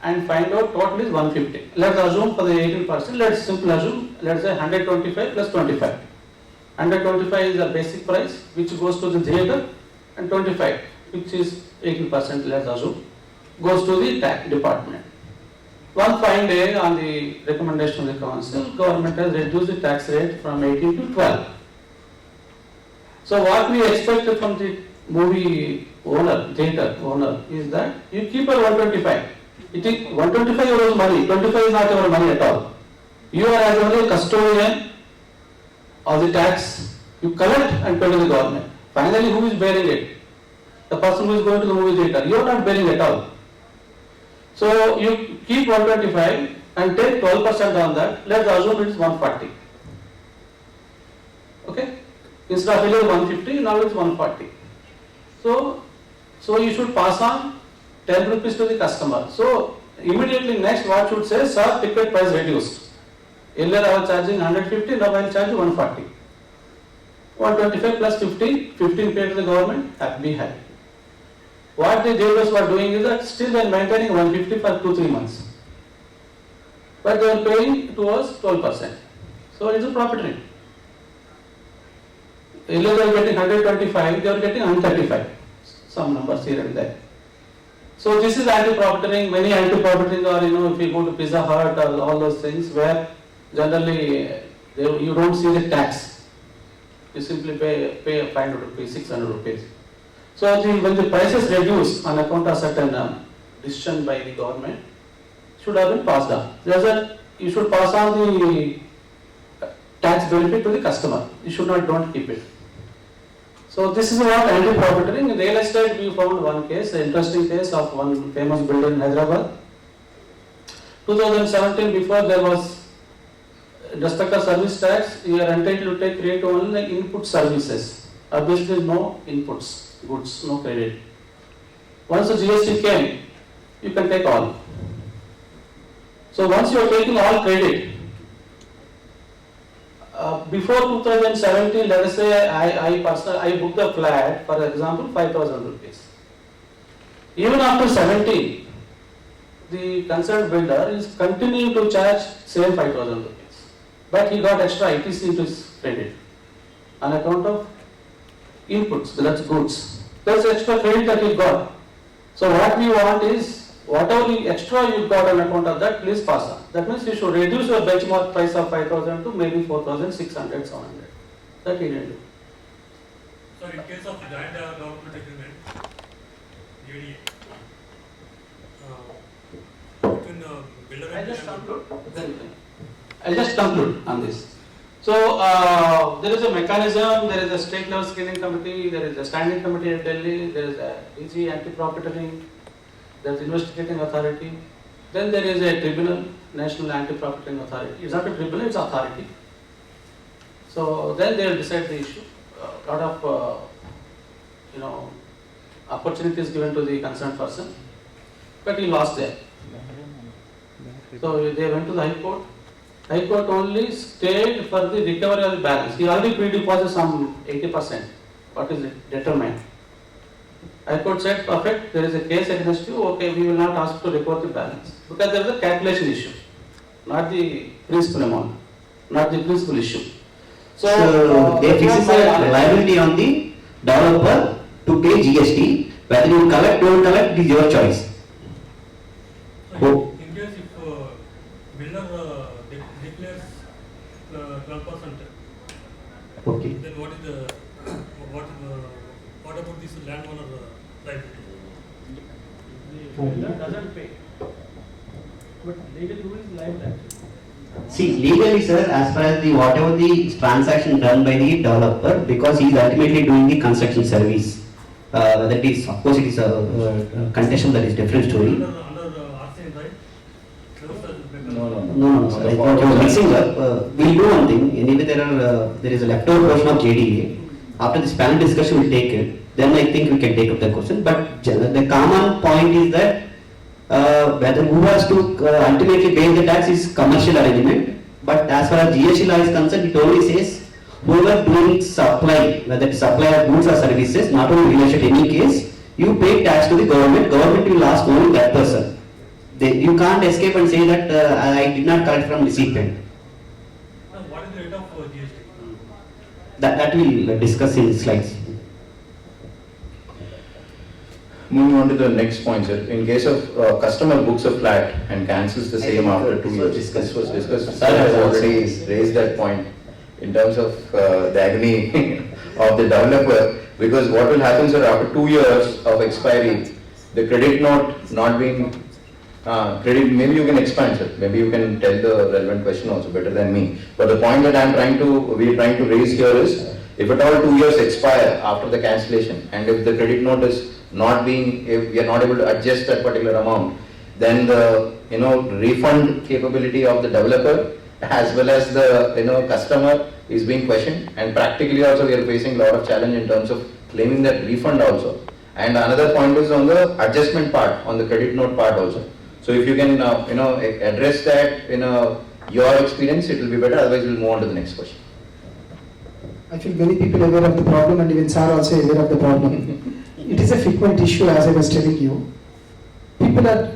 and find out total is 150. Let's assume for the 18%, let's simply assume, let's say 125 plus 25. 125 is the basic price which goes to the theatre, and 25, which is 18%, let's assume, goes to the tax department. One fine day, on the recommendation of the council, government has reduced the tax rate from 18 to 12. So what we expected from the movie owner, theatre owner, is that you keep at 125. It is 125 euros money, 25 is not your money at all. You are as only a custodian of the tax, you collect and pay to the government. Finally, who is bearing it? The person who is going to the movie theatre. You are not bearing at all. So you keep 125 and take 12% on that. Let's assume it is 140. Okay? Instead of 150, now it's 140. So you should pass on 10 rupees to the customer. So immediately next what should say, sir, ticket price reduced. Earlier I was charging 150, now I will charge 140. 125 plus 15, 15 paid to the government, be happy. What the jailers were doing is that still they are maintaining 150 for 2-3 months. But they are paying to us 12%. So it is a profiteering. Earlier they were getting 125, they are getting 135. Some numbers here and there. So this is anti-profiteering. Many anti-profiteering are, if you go to Pizza Hut or all those things where generally you don't see the tax. You simply pay 500 rupees, 600 rupees. So when the prices reduce on account of certain decision by the government, should have been passed on. You should pass on the tax benefit to the customer. You should not don't keep it. So this is what anti-profiteering. In real estate, we found one case, an interesting case of one famous builder in Hyderabad. 2017, before there was respect of service tax, you are entitled to take credit only the input services. Obviously, no inputs, goods, no credit. Once the GST came, you can take all. So once you are taking all credit, before 2017, let us say I booked a flat, for example, 5,000 rupees. Even after 17, the concerned builder is continuing to charge same 5,000 rupees. But he got extra ITC into his credit on account of inputs, that's goods. There's extra credit that he got. So what we want is, whatever extra you got on account of that, please pass on. That means you should reduce your benchmark price of 5,000 to maybe 4,600, 700. That he didn't do. So in case of joint government agreement, JDA, between the builder and I'll just conclude on this. So there is a mechanism, there is a state level screening committee, there is a standing committee at Delhi, there is a DG anti-profiteering, there is investigating authority, then there is a tribunal, National Anti-Profiteering Authority. It's not a tribunal, it's authority. So then they will decide the issue. A lot of opportunities given to the concerned person, but he lost there. So they went to the High Court. High Court only stayed for the recovery of the balance. He already pre-deposited some 80%. What is it? Determined. High Court said, perfect, there is a case against you, okay, we will not ask to report the balance. Because there is a calculation issue, not the principal amount, not the principal issue. So they fix the liability on the developer to pay GST. Whether you collect or don't collect, it is your choice. so in case if builder declares 12%, Okay. then what about this landowner liability? The builder doesn't pay. But legally who is liable actually? See, legally, sir, as far as the whatever the transaction done by the developer, because he is ultimately doing the construction service. Whether it is, of course, it is a condition that is different story. Under RCN, right? No, sir. I thought you were mixing up. We'll do one thing. Anyway, there is a leftover portion of JDA. After this panel discussion, we'll take it. Then I think we can take up the question. But the common point is that whether who has to ultimately pay the tax is commercial arrangement. But as far as GST law is concerned, it only says whoever doing supply, whether it's supply of goods or services, not only real estate, any case, you pay tax to the government. Government will ask only that person. you can't escape and say that I did not collect from recipient. What is the rate of GST? That we'll discuss in slides. Moving on to the next point, sir. In case of customer books a flat and cancels the same after 2 years, this was discussed. Sir has already raised that point in terms of the agony of the developer, because what will happen, sir, after 2 years of expiry, the credit note not being credit, maybe you can expand, sir. Maybe you can tell the relevant question also better than me. But the point that we're trying to raise here is, if at all 2 years expire after the cancellation, and if the credit note is not being, if we are not able to adjust that particular amount, then the refund capability of the developer as well as the customer is being questioned, and practically also we are facing a lot of challenge in terms of claiming that refund also. And another point is on the adjustment part, on the credit note part also. So if you can address that in your experience, it will be better. Otherwise, we'll move on to the next question. I feel many people are aware of the problem, and even sir also aware of the problem. It is a frequent issue, as I was telling you. People are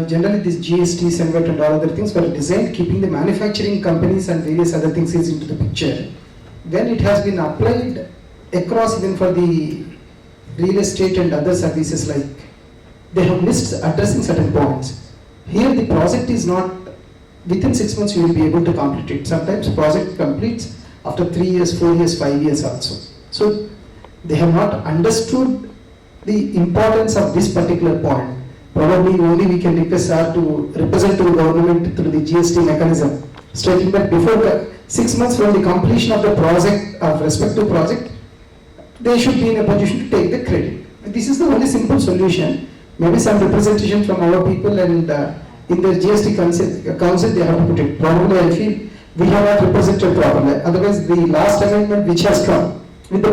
generally this GST, SEMVAT and all other things were designed keeping the manufacturing companies and various other things is into the picture. Then it has been applied across even for the real estate and other services, like they have missed addressing certain points. Here the project is not, within 6 months you will be able to complete it. Sometimes project completes after 3 years, 4 years, 5 years also. So they have not understood the importance of this particular point. Probably only we can request sir to represent to the government through the GST mechanism, stating that before 6 months from the completion of the project, of respective project, they should be in a position to take the credit. This is the only simple solution. Maybe some representation from our people, and in the GST council they have to put it. Probably I feel we have not represented properly. Otherwise the last amendment which has come with the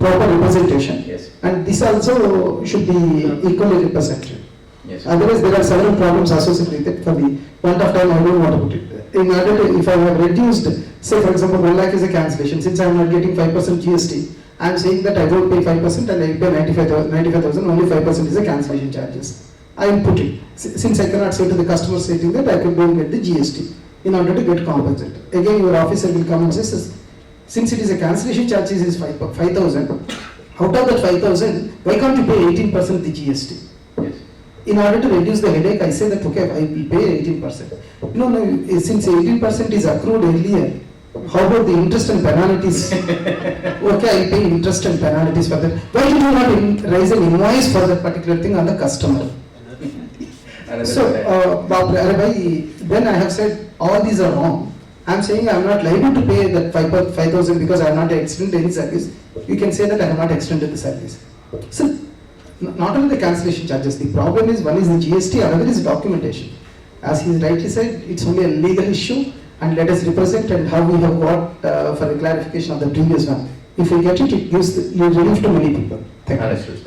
proper representation. Yes. And this also should be equally represented. Yes. Otherwise there are several problems associated with it. For the want of time I don't want to put it. In order to, if I have reduced, say for example 1 lakh is a cancellation, since I am not getting 5% GST, I am saying that I don't pay 5% and I pay 95,000, only 5% is a cancellation charges. I will put it. Since I cannot say to the customer stating that I could go and get the GST in order to get compensated. Again your officer will come and say, since it is a cancellation charges is 5,000, out of that 5,000, why can't you pay 18% the GST? Yes. In order to reduce the headache, I say that okay, I will pay 18%. No, since 18% is accrued earlier, how about the interest and penalties? Okay, I pay interest and penalties for that. Why did you not raise an invoice for that particular thing on the customer? So, then I have said all these are wrong. I am saying I am not liable to pay that 5,000 because I have not extended any service. You can say that I have not extended the service. So, not only the cancellation charges, the problem is one is the GST, another is documentation. As he rightly said, it's only a legal issue, and let us represent and how we have got for the clarification of the previous one. If we get it, it gives relief to many people. Thank you. Understood.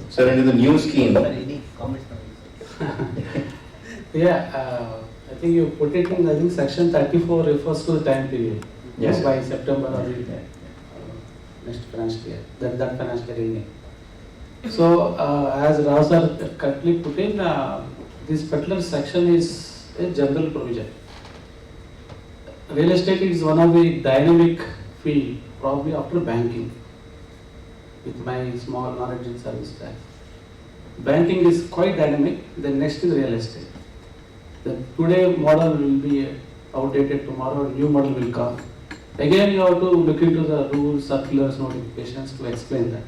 Sir, into the new scheme. Any comments? Yeah, I think you put it in, I think section 34 refers to the time period. Yes. By September or next financial year, that financial year ending. So, as Rao sir correctly put in, this particular section is a general provision. Real estate is one of the dynamic field, probably after banking, with my small knowledge in service tax. Banking is quite dynamic, then next is real estate. The today model will be outdated, tomorrow new model will come. Again, you have to look into the rules, circulars, notifications to explain that.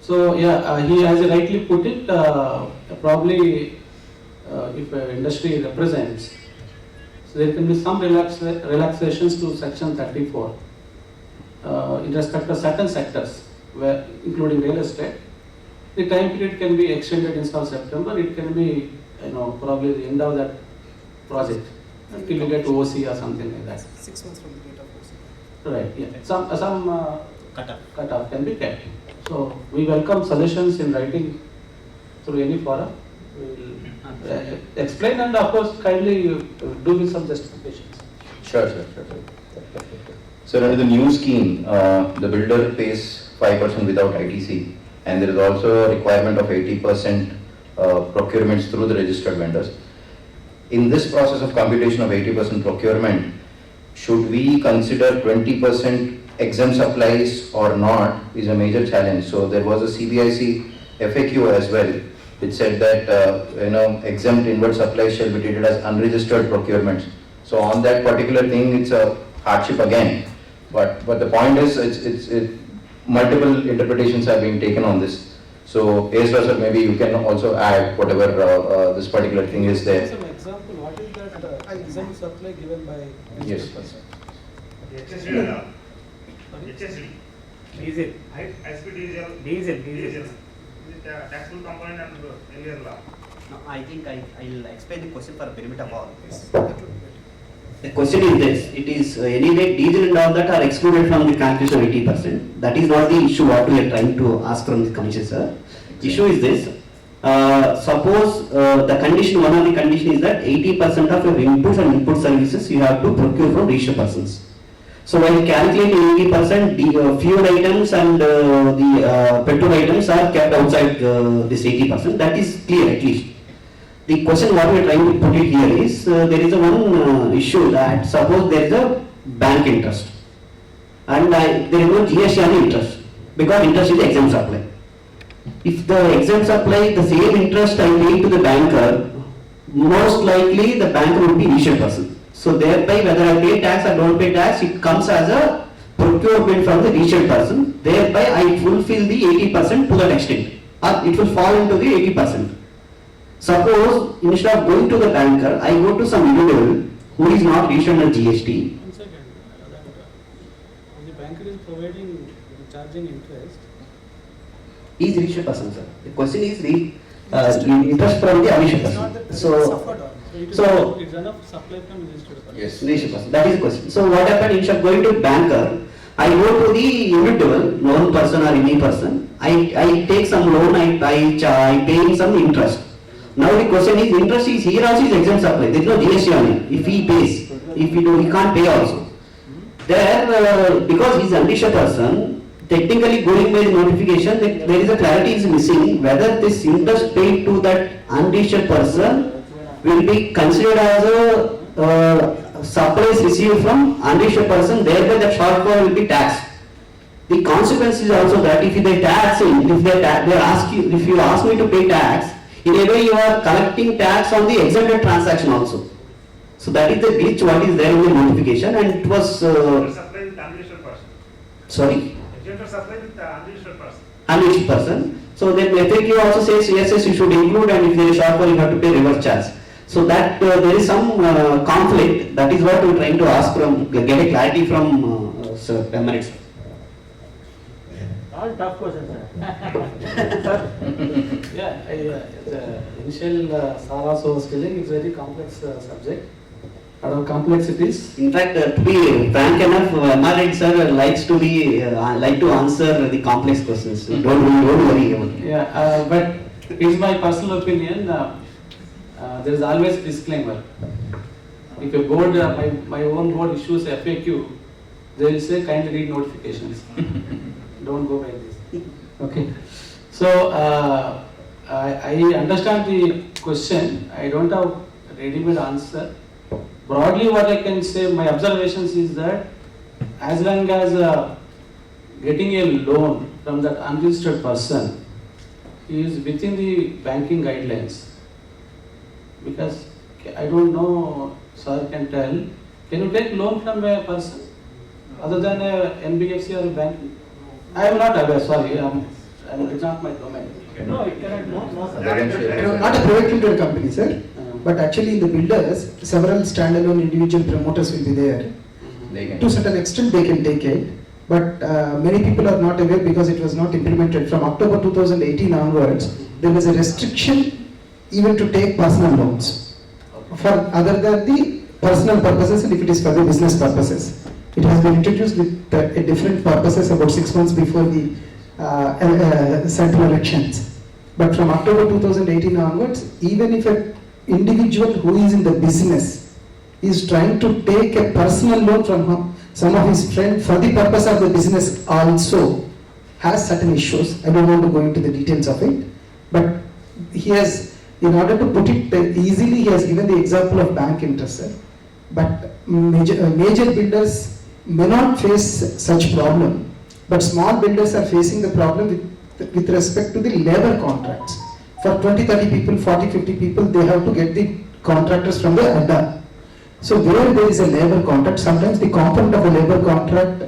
So yeah, he has rightly put it, probably if industry represents, so there can be some relaxations to section 34 in respect to certain sectors, where including real estate. The time period can be extended instead of September, it can be probably the end of that project until you get to OC or something like that. 6 months from the date of OC. Right, yeah. Some cut-off can be kept. So we welcome suggestions in writing through any forum. We will explain and of course kindly do with some justifications. Sure. Sir, under the new scheme, the builder pays 5% without ITC, and there is also a requirement of 80% procurements through the registered vendors. In this process of computation of 80% procurement, should we consider 20% exempt supplies or not is a major challenge. So there was a CBIC FAQ as well, which said that exempt inward supplies shall be treated as unregistered procurements. So on that particular thing, it's a hardship again. But the point is, it's multiple interpretations are being taken on this. So, sir, maybe you can also add whatever this particular thing is there. As an example, what is that exempt supply given by Yes. HSD. HSD. Diesel. SP diesel. Diesel. Is it a taxable component under earlier law? No, I think I'll explain the question for benefit of all. The question is this, it is anyway diesel and all that are excluded from the calculation of 80%. That is not the issue what we are trying to ask from the commission, sir. Issue is this, suppose the condition, one of the condition is that 80% of your inputs and input services you have to procure from registered persons. So while calculating 80%, the fuel items and the petrol items are kept outside this 80%, that is clear at least. The question what we are trying to put it here is, there is a one issue that suppose there is a bank interest and there is no GST on interest because interest is exempt supply. If the exempt supply, the same interest I pay to the banker, most likely the banker would be registered person. So thereby whether I pay tax or don't pay tax, it comes as a procurement from the registered person. Thereby I fulfill the 80% to that extent, or it will fall into the 80%. Suppose instead of going to the banker, I go to some individual who is not registered under GST. One second, the banker is providing, charging interest. He is registered person, sir. The question is the interest from the registered person. So It's enough supply from registered person. Yes. registered person. That is the question. So what happened instead of going to banker, I go to the individual, known person or any person. I take some loan. I pay some interest. Now the question is, interest is here also is exempt supply. There is no GST on it. If he pays, if he do, he can't pay also. There, because he is unregistered person, technically going by the notification, there is a clarity is missing whether this interest paid to that unregistered person will be considered as a supplies received from unregistered person. Thereby, that shortfall will be taxed. The consequence is also that if they tax in, if they ask you, if you ask me to pay tax, in a way you are collecting tax on the exempted transaction also. So that is the glitch what is there in the notification, and it was Supply with unregistered person. sorry, Exempt supply with unregistered person. unregistered person. So then FAQ also says yes, you should include, and if there is shortfall you have to pay reverse charge. So that there is some conflict. That is what we are trying to ask from, get a clarity from Sir Emeritus. All tough questions, Sir, the initial Saras was telling it's very complex subject. Out of complexities. In fact, to be frank enough, Emeritus sir likes to be like to answer the complex questions. Don't worry about it. Yeah, but it's my personal opinion. There is always disclaimer. If a board, my own board issues FAQ, they will say kindly read notifications. Don't go by this. Okay. So I understand the question. I don't have ready-made answer. Broadly, what I can say, my observations is that as long as getting a loan from that unregistered person is within the banking guidelines, because I don't know, sir can tell, can you take loan from a person other than a NBFC or a bank? I am not aware, sorry, it's not my domain. No, it cannot, no, sir. Not a private limited company, sir, but actually in the builders, several standalone individual promoters will be there. They can. To a certain extent they can take it, but many people are not aware because it was not implemented. From October 2018 onwards, there was a restriction even to take personal loans for other than the personal purposes, and if it is for the business purposes. It has been introduced with a different purposes about 6 months before the central elections. But from October 2018 onwards, even if an individual who is in the business is trying to take a personal loan from some of his friends for the purpose of the business also has certain issues. I don't want to go into the details of it, but he has, in order to put it easily, he has given the example of bank interest, sir. But major builders may not face such problem, but small builders are facing the problem with respect to the labor contracts. For 20, 30 people, 40, 50 people, they have to get the contractors from the ADA. So where there is a labor contract, sometimes the component of a labor contract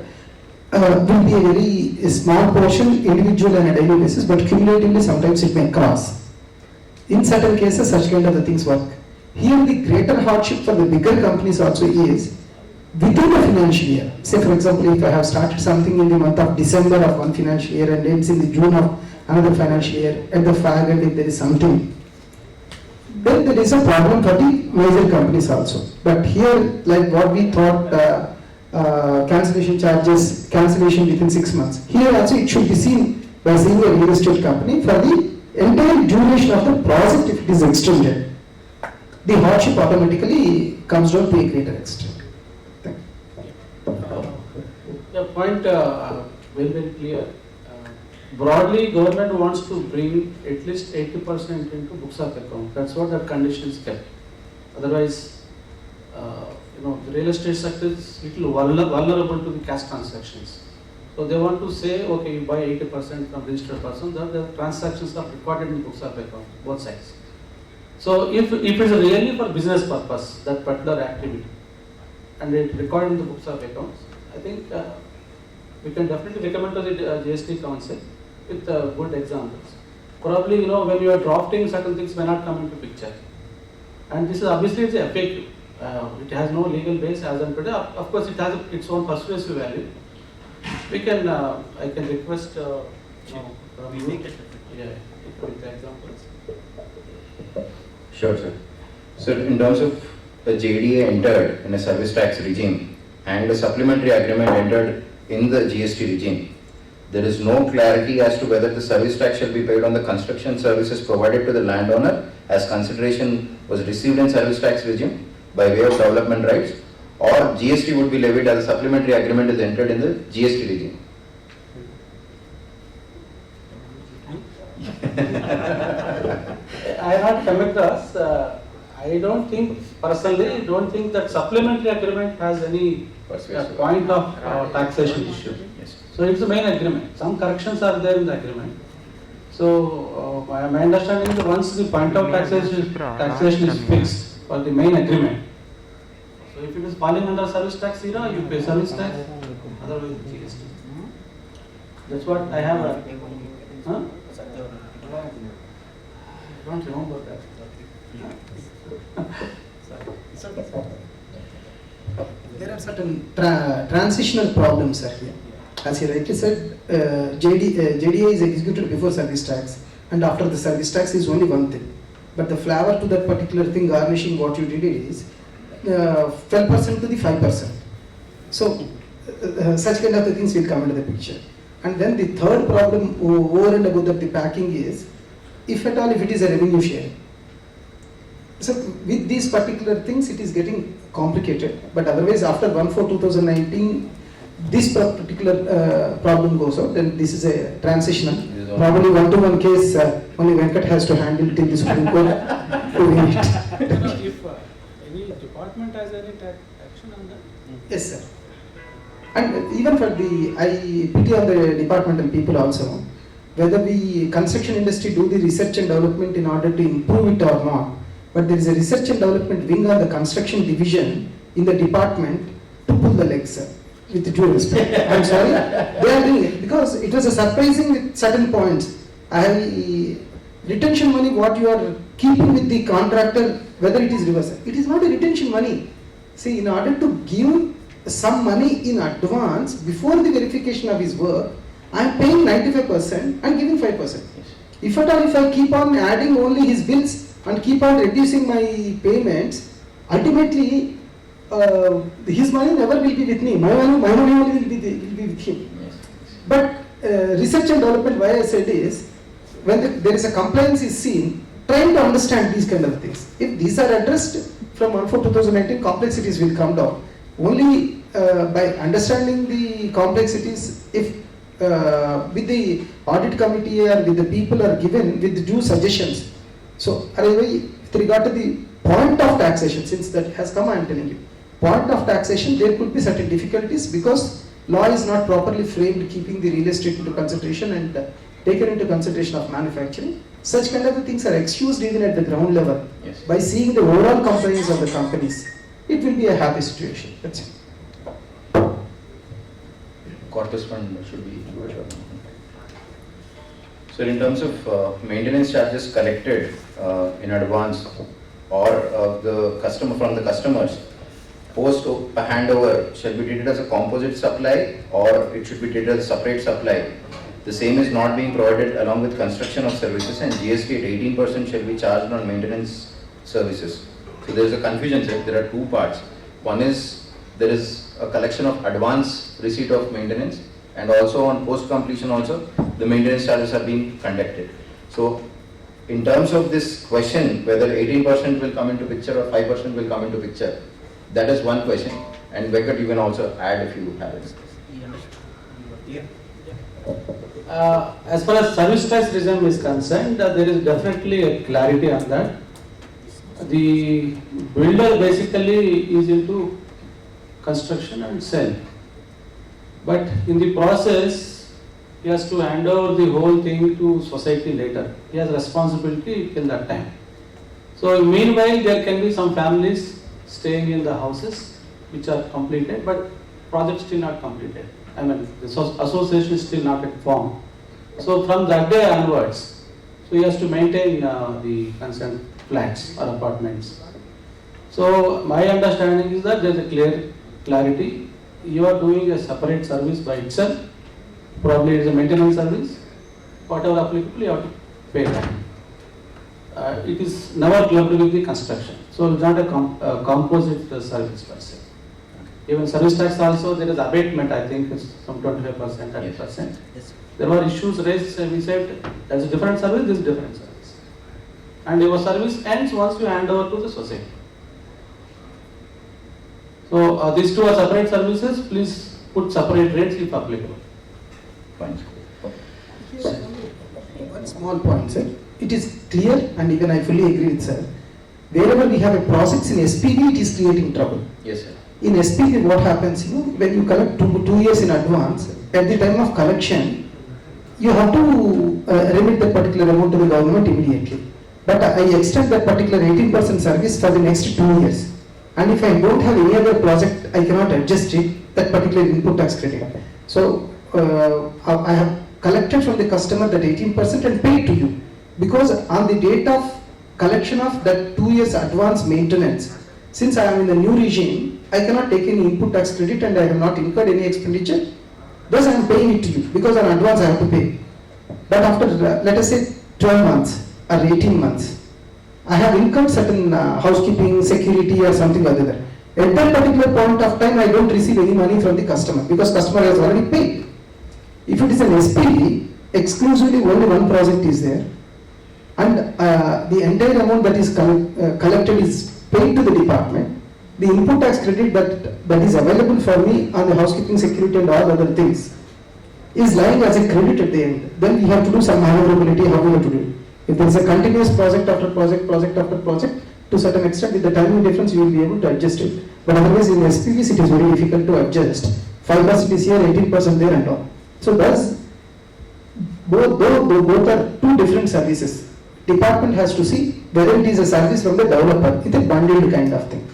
will be a very small portion, individual and a daily basis, but cumulatively sometimes it may cross. In certain cases, such kind of the things work. Here the greater hardship for the bigger companies also is within the financial year. Say for example, if I have started something in the month of December of one financial year and ends in the June of another financial year, at the fag end if there is something, then there is a problem for the major companies also. But here, like what we thought, cancellation charges, cancellation within 6 months. Here also it should be seen by seeing a real estate company for the entire duration of the project if it is extended. The hardship automatically comes down to a greater extent. Thank you. The point very clear. Broadly, government wants to bring at least 80% into books of account. That's what that condition is kept. Otherwise, the real estate sector is little vulnerable to the cash transactions. So they want to say, okay, you buy 80% from registered person, then the transactions are recorded in books of account, both sides. So if it's really for business purpose, that particular activity, and it recorded in the books of accounts, I think we can definitely recommend to the GST Council with good examples. Probably, when you are drafting, certain things may not come into picture. And this is obviously it's a FAQ. It has no legal base as on today. Of course, it has its own persuasive value. We can, I can request, We make it. with examples. Sure, sir. So in terms of a JDA entered in a service tax regime and a supplementary agreement entered in the GST regime, there is no clarity as to whether the service tax shall be paid on the construction services provided to the landowner as consideration was received in service tax regime by way of development rights, or GST would be levied as a supplementary agreement is entered in the GST regime. I have not come across. I don't think that supplementary agreement has any point of taxation issue. Yes. So it's the main agreement. Some corrections are there in the agreement. So my understanding is once the point of taxation is fixed for the main agreement. So if it is falling under service tax era, you pay service tax. Otherwise GST. That's what I have. Huh? I don't remember that. There are certain transitional problems are here. As he rightly said, JDA is executed before service tax, and after the service tax is only one thing. But the flavor to that particular thing, garnishing what you did is 12% to the 5%. So such kind of the things will come into the picture. And then the third problem over and above that, the packing is, if at all, if it is a revenue share. So with these particular things, it is getting complicated. But otherwise, after 1/4/2019, this particular problem goes out. Then this is a transitional. Probably one-to-one case. Only Venkat has to handle till the Supreme Court to win it. If any department has any action on that? Yes, sir. And even for I pity on the departmental people also, whether the construction industry do the research and development in order to improve it or not, but there is a research and development wing on the construction division in the department to pull the legs, sir, with due respect. I'm sorry, they are doing it because it was a surprising with certain points. Retention money, what you are keeping with the contractor, whether it is reversal, it is not a retention money. See, in order to give some money in advance before the verification of his work, I am paying 95% and giving 5%. If at all, if I keep on adding only his bills and keep on reducing my payments, ultimately his money never will be with me. My money only will be with him. But research and development, why I said is, when there is a compliance is seen, trying to understand these kind of things. If these are addressed from 1/4/2019, complexities will come down. Only by understanding the complexities, if with the audit committee or with the people are given with due suggestions, So, with regard to the point of taxation, since that has come, I am telling you, point of taxation, there could be certain difficulties because law is not properly framed, keeping the real estate into consideration and taken into consideration of manufacturing. Such kind of things are excused even at the ground level. Yes. By seeing the overall compliance of the companies, it will be a happy situation. That's it. Corpus fund should be. So in terms of maintenance charges collected in advance or the customer from the customers, post a handover shall be treated as a composite supply or it should be treated as a separate supply. The same is not being provided along with construction of services, and GST at 18% shall be charged on maintenance services. So there is a confusion here. There are two parts. One is there is a collection of advance receipt of maintenance, and also on post completion also the maintenance charges are being conducted. So in terms of this question whether 18% will come into picture or 5% will come into picture, that is one question, and Venkat, you can also add if you have it. He understood. You were clear. As far as service tax regime is concerned, there is definitely a clarity on that. The builder basically is into construction and sell, but in the process he has to hand over the whole thing to society later. He has responsibility till that time. So meanwhile there can be some families staying in the houses which are completed, but project still not completed. I mean, the association is still not at form. So from that day onwards, so he has to maintain the concerned flats or apartments. So my understanding is that there is a clarity. You are doing a separate service by itself. Probably it is a maintenance service. Whatever applicable, you have to pay that. It is never clubbed with the construction. So it's not a composite service per se. Even service tax also, there is abatement, I think it's some 25%, 30%. Yes. There were issues raised, we said, there's a different service, this is different service. And your service ends once you hand over to the society. So these two are separate services, please put separate rates if applicable. Fine. One small point, sir. It is clear, and even I fully agree with sir. Wherever we have a process in SPV, it is creating trouble. Yes, sir. In SPV, what happens, when you collect 2 years in advance, at the time of collection, you have to remit that particular amount to the government immediately. But I extend that particular 18% service for the next 2 years. And if I don't have any other project, I cannot adjust it, that particular input tax credit. So I have collected from the customer that 18% and paid to you. Because on the date of collection of that 2 years advance maintenance, since I am in the new regime, I cannot take any input tax credit and I have not incurred any expenditure. Thus I am paying it to you because on advance I have to pay. But after let us say 12 months or 18 months, I have incurred certain housekeeping, security or something other. At that particular point of time, I don't receive any money from the customer because customer has already paid. If it is an SPV, exclusively only one project is there, and the entire amount that is collected is paid to the department. The input tax credit that is available for me on the housekeeping, security and all other things is lying as a credit at the end. Then we have to do some maneuverability, how we have to do it. If there is a continuous project after project, project after project, to certain extent with the timing difference you will be able to adjust it. But otherwise in SPVs it is very difficult to adjust. 5% is here, 18% there and all. So thus, both are two different services. Department has to see whether it is a service from the developer. It's a bundled kind of thing.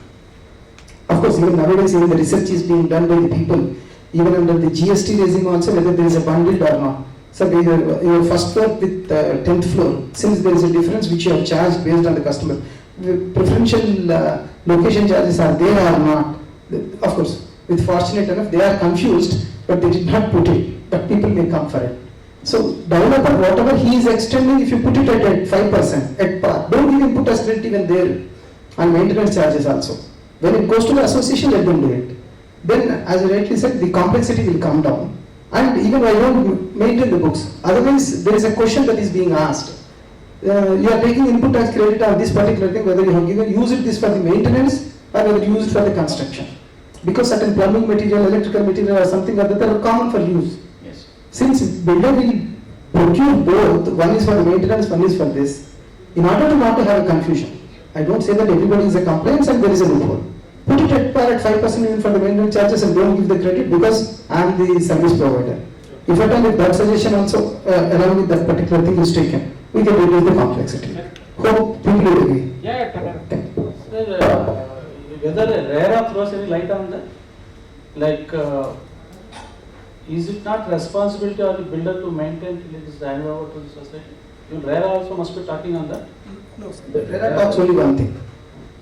Of course, even nowadays, even the research is being done by the people, even under the GST regime also, whether there is a bundled or not. So, your first floor with 10th floor, since there is a difference which you have charged based on the customer, the preferential location charges are there or not. Of course, with fortunate enough, they are confused, but they did not put it, but people may come for it. So, developer, whatever he is extending, if you put it at 5%, at par, don't even put a credit even there, and maintenance charges also. When it goes to the association, let them do it. Then, as I rightly said, the complexity will come down. And even I don't maintain the books. Otherwise, there is a question that is being asked. You are taking input tax credit on this particular thing, whether you have given, use it this for the maintenance or whether you use it for the construction. Because certain plumbing material, electrical material or something other that are common for use. Yes. Since builder will procure both, one is for the maintenance, one is for this, In order to not to have a confusion, I don't say that everybody is a compliance and there is a loophole. Put it at par at 5% even for the maintenance charges and don't give the credit because I am the service provider. If at all, if that suggestion also along with that particular thing is taken, we can reduce the complexity. Hope people will agree. Yeah, Thank you. Sir, whether RERA throws any light on that? Like, is it not responsibility of the builder to maintain till it is handed over to the society? Even RERA also must be talking on that. No, sir. There talks only one thing.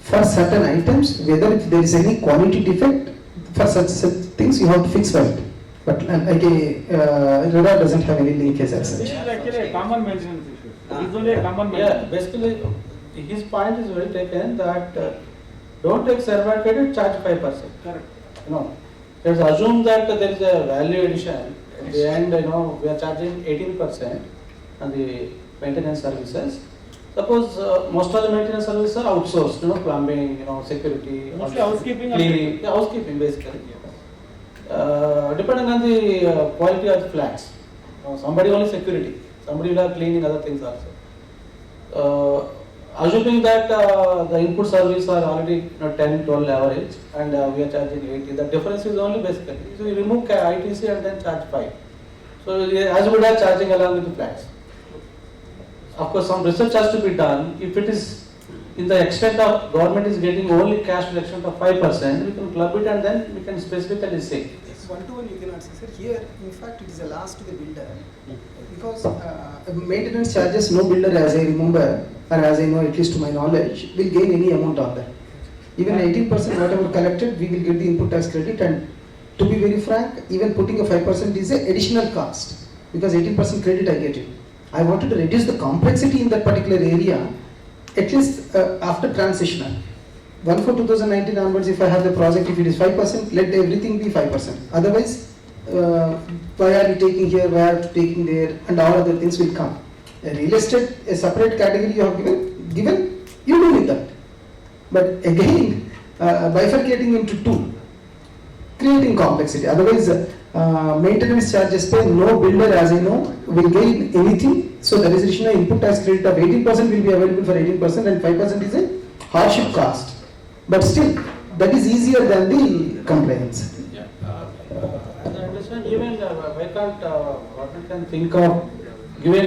For certain items, whether if there is any quality defect, for such things you have to fix for it. But RERA doesn't have any linkage as this such. is actually a common maintenance issue. It is only a common Yeah, maintenance. basically, his point is well taken that don't take survey credit, charge 5%. Correct. You know, let's assume that there is a value addition. At the end, we are charging 18% on the maintenance services. Suppose most of the maintenance services are outsourced, plumbing, security, Mostly housekeeping or cleaning, yeah, housekeeping basically. Depending on the quality of the flats. Somebody only security, somebody will have cleaning, other things also. Assuming that the input service are already 10, 12 average and we are charging 80, the difference is only basically, so you remove ITC and then charge 5. So as good as charging along with the flats. Of course, some research has to be done. If it is in the extent of government is getting only cash to the extent of 5%, we can club it and then we can specifically say. Yes, 1-to-1 you cannot say, sir. Here, in fact, it is a loss to the builder. Because maintenance charges, no builder, as I remember, or as I know, at least to my knowledge, will gain any amount on that. Even 18% whatever collected, we will get the input tax credit, and to be very frank, even putting a 5% is an additional cost, because 18% credit I get it. I wanted to reduce the complexity in that particular area, at least after transitional. 1/4/2019 onwards, if I have the project, if it is 5%, let everything be 5%. Otherwise, why are you taking here, why are you taking there, and all other things will come. A real estate, a separate category you have given, you do with that. But again, bifurcating into two, creating complexity. Otherwise, maintenance charges pay, no builder, as I know, will gain anything. So there is additional input tax credit of 18% will be available for 18% and 5% is a hardship cost. But still, that is easier than the compliance. Yeah. As I understand, even why can't government can think of giving